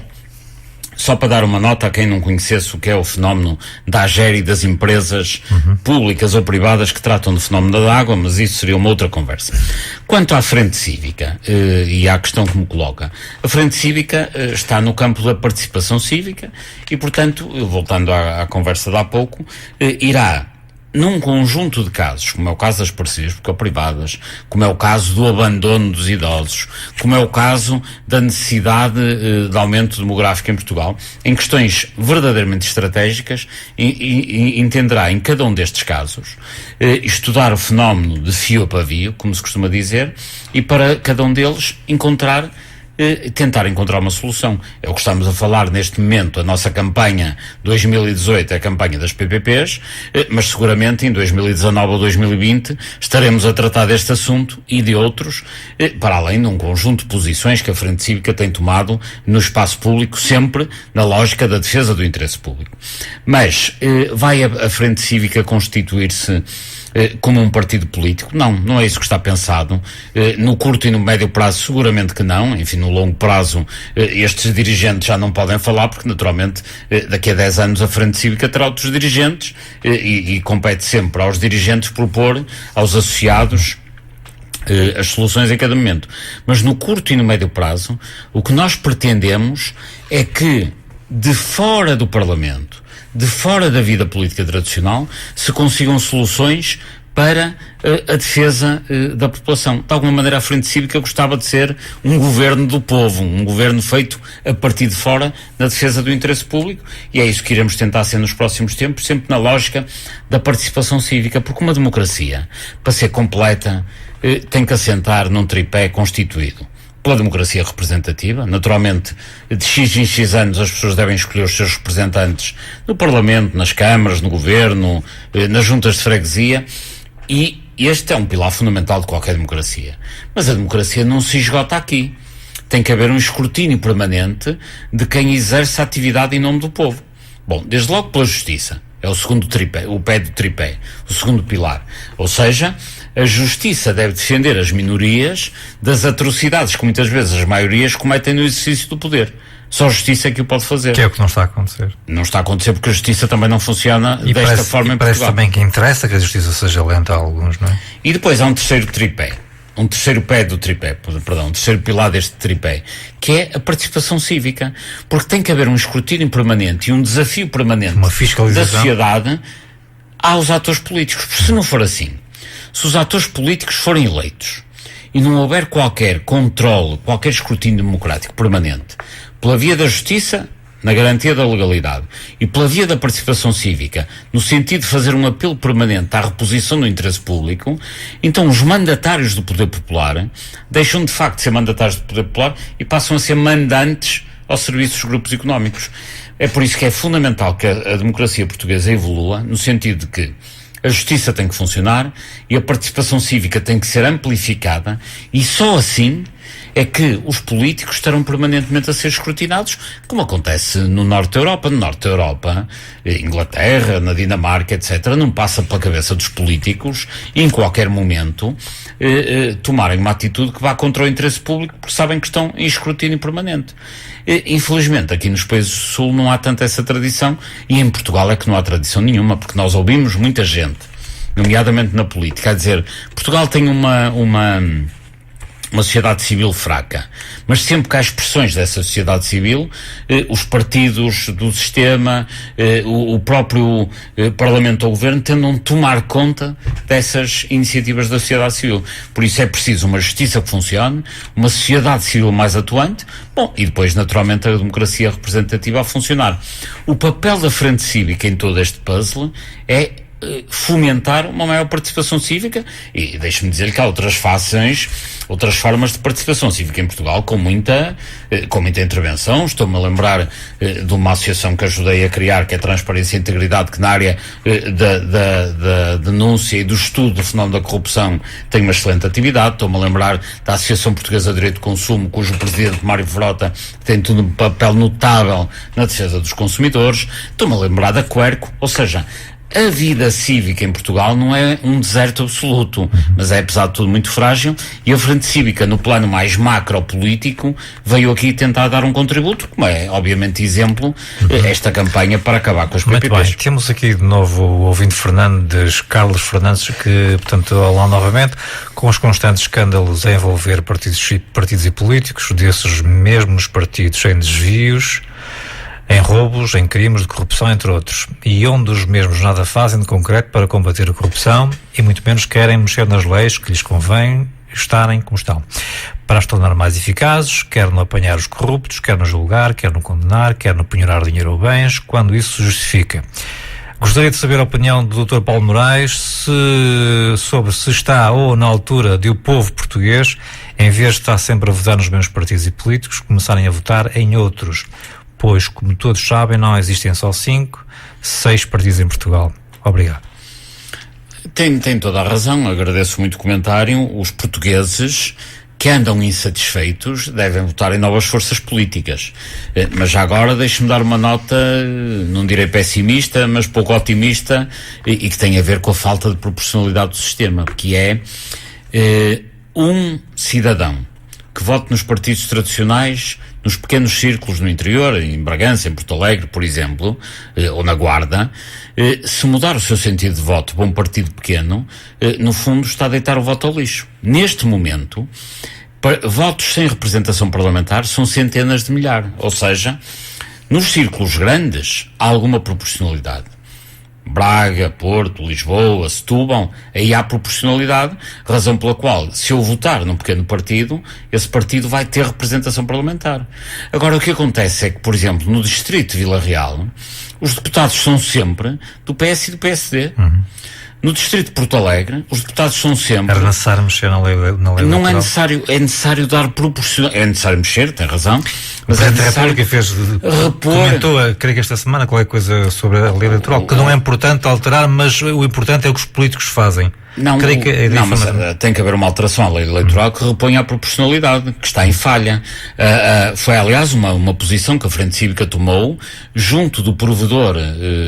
só para dar uma nota a quem não conhecesse o que é o fenómeno da AGER e das empresas públicas ou privadas que tratam do fenómeno da água, mas isso seria uma outra conversa. Quanto à Frente Cívica, e à questão que me coloca, a Frente Cívica está no campo da participação cívica e, portanto, voltando à conversa de há pouco, irá, num conjunto de casos, como é o caso das parcerias público-privadas, como é o caso do abandono dos idosos, como é o caso da necessidade de aumento demográfico em Portugal, em questões verdadeiramente estratégicas, entenderá em cada um destes casos, estudar o fenómeno de fio a pavio, como se costuma dizer, e para cada um deles tentar encontrar uma solução. É o que estamos a falar neste momento. A nossa campanha 2018 é a campanha das PPPs, mas seguramente em 2019 ou 2020 estaremos a tratar deste assunto e de outros, para além de um conjunto de posições que a Frente Cívica tem tomado no espaço público, sempre na lógica da defesa do interesse público. Mas vai a Frente Cívica constituir-se como um partido político? Não é isso que está pensado. No curto e no médio prazo, seguramente que não. Enfim, no longo prazo, estes dirigentes já não podem falar, porque naturalmente daqui a 10 anos a Frente Cívica terá outros dirigentes e compete sempre aos dirigentes propor aos associados as soluções em cada momento. Mas no curto e no médio prazo, o que nós pretendemos é que, de fora do Parlamento, de fora da vida política tradicional, se consigam soluções para a defesa da população. De alguma maneira, a Frente Cívica gostava de ser um governo do povo, um governo feito a partir de fora na defesa do interesse público, e é isso que iremos tentar ser nos próximos tempos, sempre na lógica da participação cívica, porque uma democracia, para ser completa, tem que assentar num tripé constituído pela democracia representativa. Naturalmente, de X em X anos as pessoas devem escolher os seus representantes no Parlamento, nas câmaras, no Governo, nas juntas de freguesia, e este é um pilar fundamental de qualquer democracia. Mas a democracia não se esgota aqui. Tem que haver um escrutínio permanente de quem exerce a atividade em nome do povo. Bom, desde logo pela justiça. É o segundo tripé, o pé do tripé, o segundo pilar. Ou seja, a justiça deve defender as minorias das atrocidades que muitas vezes as maiorias cometem no exercício do poder. Só a justiça é que o pode fazer. Que é o que não está a acontecer. Não está a acontecer porque a justiça também não funciona desta forma em Portugal. Parece também que interessa que a justiça seja lenta a alguns, não é? E depois há um terceiro tripé. Um terceiro pé do tripé, perdão, um terceiro pilar deste tripé, que é a participação cívica. Porque tem que haver um escrutínio permanente e um desafio permanente uma fiscalização da sociedade aos atores políticos. Porque se não for assim, se os atores políticos forem eleitos e não houver qualquer controle, qualquer escrutínio democrático permanente, pela via da justiça, na garantia da legalidade, e pela via da participação cívica, no sentido de fazer um apelo permanente à reposição do interesse público, então os mandatários do poder popular deixam de facto de ser mandatários do poder popular e passam a ser mandantes ao serviço dos grupos económicos. É por isso que é fundamental que a democracia portuguesa evolua, no sentido de que a justiça tem que funcionar e a participação cívica tem que ser amplificada, e só assim é que os políticos estarão permanentemente a ser escrutinados, como acontece no Norte da Europa. No Norte da Europa, Inglaterra, na Dinamarca, etc., não passa pela cabeça dos políticos, em qualquer momento, tomarem uma atitude que vá contra o interesse público, porque sabem que estão em escrutínio permanente. Infelizmente, aqui nos países do Sul não há tanto essa tradição, e em Portugal é que não há tradição nenhuma, porque nós ouvimos muita gente, nomeadamente na política, a dizer: Portugal tem uma uma sociedade civil fraca. Mas sempre que há expressões dessa sociedade civil, os partidos do sistema, o próprio Parlamento ou Governo tentam tomar conta dessas iniciativas da sociedade civil. Por isso é preciso uma justiça que funcione, uma sociedade civil mais atuante, bom, e depois naturalmente a democracia representativa a funcionar. O papel da frente cívica em todo este puzzle é fomentar uma maior participação cívica, e deixe-me dizer que há outras formas de participação cívica em Portugal com muita intervenção. Estou-me a lembrar de uma associação que ajudei a criar, que é Transparência e Integridade, que na área da denúncia e do estudo do fenómeno da corrupção tem uma excelente atividade. Estou-me a lembrar da Associação Portuguesa de Direito de Consumo, cujo presidente Mário Frota tem tido um papel notável na defesa dos consumidores. Estou-me a lembrar da Querco, ou seja, a vida cívica em Portugal não é um deserto absoluto, mas é, apesar de tudo, muito frágil, e a Frente Cívica, no plano mais macro-político, veio aqui tentar dar um contributo, como é, obviamente, exemplo, esta campanha para acabar com as PPPs. Muito bem, temos aqui de novo o ouvinte Carlos Fernandes, que, portanto, lá novamente, com os constantes escândalos a envolver partidos e políticos, desses mesmos partidos em desvios, em roubos, em crimes de corrupção, entre outros, e onde os mesmos nada fazem de concreto para combater a corrupção e muito menos querem mexer nas leis que lhes convém estarem como estão, para as tornar mais eficazes, quer no apanhar os corruptos, quer no julgar, quer no condenar, quer no penhorar dinheiro ou bens, quando isso se justifica. Gostaria de saber a opinião do Dr. Paulo Moraes sobre se está ou na altura de o povo português, em vez de estar sempre a votar nos mesmos partidos e políticos, começarem a votar em outros. Pois, como todos sabem, não existem só 5, 6 partidos em Portugal. Obrigado. Tem toda a razão, agradeço muito o comentário. Os portugueses que andam insatisfeitos devem votar em novas forças políticas. Mas já agora deixe-me dar uma nota, não direi pessimista, mas pouco otimista, e que tem a ver com a falta de proporcionalidade do sistema, que é um cidadão que vote nos partidos tradicionais, nos pequenos círculos no interior, em Bragança, em Porto Alegre, por exemplo, ou na Guarda, se mudar o seu sentido de voto para um partido pequeno, no fundo está a deitar o voto ao lixo. Neste momento, votos sem representação parlamentar são centenas de milhares, ou seja, nos círculos grandes há alguma proporcionalidade. Braga, Porto, Lisboa, Setúbal, aí há proporcionalidade, razão pela qual, se eu votar num pequeno partido, esse partido vai ter representação parlamentar. Agora, o que acontece é que, por exemplo, no distrito de Vila Real, os deputados são sempre do PS e do PSD. No distrito de Porto Alegre, os deputados são sempre... Era necessário mexer na lei não é necessário, é necessário dar proporcionalidade. É necessário mexer, tem razão. Mas a República comentou, creio que esta semana, qualquer coisa sobre a lei eleitoral, que não é importante alterar, mas o importante é o que os políticos fazem. Mas tem que haver uma alteração à lei eleitoral que reponha a proporcionalidade, que está em falha. Foi, aliás, uma posição que a Frente Cívica tomou junto do provedor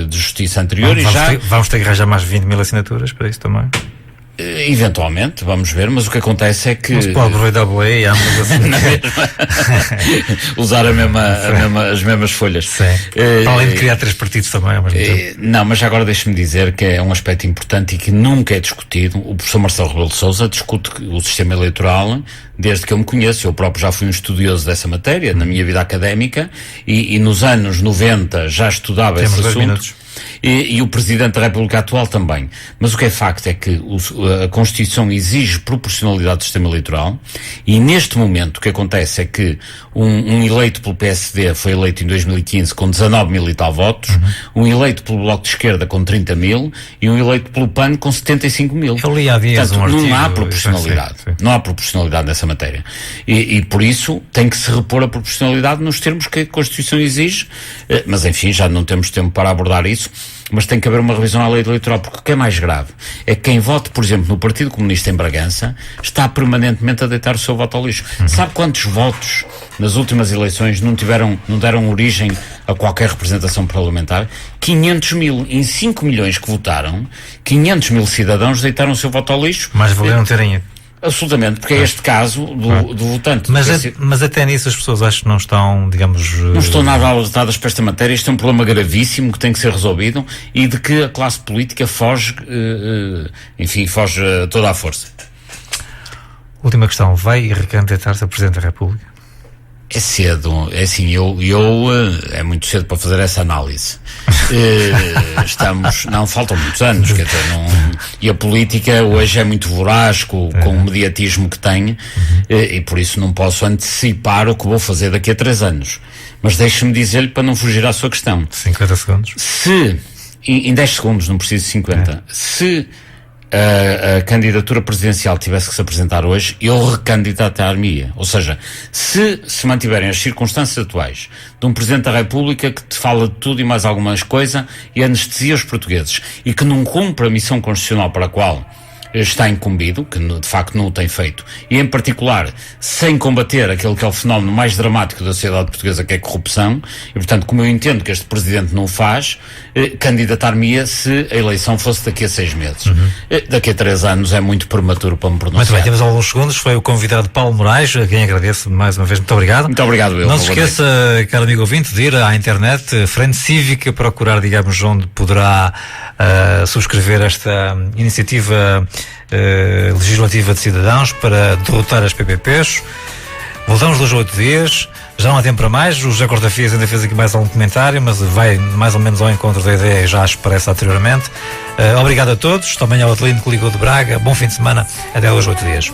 de justiça anterior. Vamos ter que arranjar mais 20 mil assinaturas para isso também? Eventualmente, vamos ver, mas o que acontece é que... Não se pode aproveitar a lei, usar as mesmas folhas. Sim. Além de criar 3 partidos também, ao mesmo tempo. Não, mas agora deixe-me dizer que é um aspecto importante e que nunca é discutido. O professor Marcelo Rebelo de Sousa discute o sistema eleitoral desde que eu me conheço. Eu próprio já fui um estudioso dessa matéria na minha vida académica e nos anos 90 já estudava esse assunto. E o Presidente da República atual também. Mas o que é facto é que a Constituição exige proporcionalidade do sistema eleitoral, e neste momento o que acontece é que um eleito pelo PSD foi eleito em 2015 com 19 mil e tal votos, um eleito pelo Bloco de Esquerda com 30 mil e um eleito pelo PAN com 75 mil. Eu li há dias um artigo. Não há proporcionalidade. Sim. Não há proporcionalidade nessa matéria. E por isso tem que se repor a proporcionalidade nos termos que a Constituição exige, mas enfim, já não temos tempo para abordar isso. Mas tem que haver uma revisão à lei eleitoral, porque o que é mais grave é que quem vote, por exemplo, no Partido Comunista em Bragança está permanentemente a deitar o seu voto ao lixo. Sabe quantos votos nas últimas eleições não deram origem a qualquer representação parlamentar? 500 mil. Em 5 milhões que votaram, 500 mmil cidadãos deitaram o seu voto ao lixo. Mais valia não terem ido. Absolutamente, porque é este caso do votante. Mas até nisso as pessoas acho que não estão, digamos... Não estão nada alertadas para esta matéria. Isto é um problema gravíssimo que tem que ser resolvido e de que a classe política foge, foge toda a força. Última questão, vai recandidatar-se a Presidente da República? É cedo, é assim, é muito cedo para fazer essa análise. Faltam muitos anos, quer dizer, e a política hoje é muito voraz com o mediatismo que tem, e por isso não posso antecipar o que vou fazer daqui a 3 anos. Mas deixe-me dizer-lhe, para não fugir à sua questão. 50 segundos. Em 10 segundos, não preciso de 50. Se a candidatura presidencial tivesse que se apresentar hoje, eu recandidatar-me-ia. Ou seja, se mantiverem as circunstâncias atuais de um Presidente da República que te fala de tudo e mais algumas coisas e anestesia os portugueses e que não cumpre a missão constitucional para a qual está incumbido, que de facto não o tem feito, e em particular sem combater aquele que é o fenómeno mais dramático da sociedade portuguesa, que é a corrupção, e portanto, como eu entendo que este Presidente não o faz, candidatar-me-ia se a eleição fosse daqui a 6 meses. Daqui a 3 anos é muito prematuro para me pronunciar. Muito bem, temos alguns segundos. Foi o convidado Paulo Moraes, a quem agradeço mais uma vez. Muito obrigado. Muito obrigado, eu. Não se esqueça, caro amigo ouvinte, de ir à internet, Frente Cívica, procurar, digamos, onde poderá subscrever esta iniciativa legislativa de cidadãos para derrotar as PPPs. Voltamos 2 a 8 dias. Já não há tempo para mais. O José Cortafias ainda fez aqui mais algum comentário, mas vai mais ou menos ao encontro da ideia e já expressa anteriormente. Obrigado a todos. Também ao Adelino que ligou de Braga. Bom fim de semana. Até 2 a 8 dias.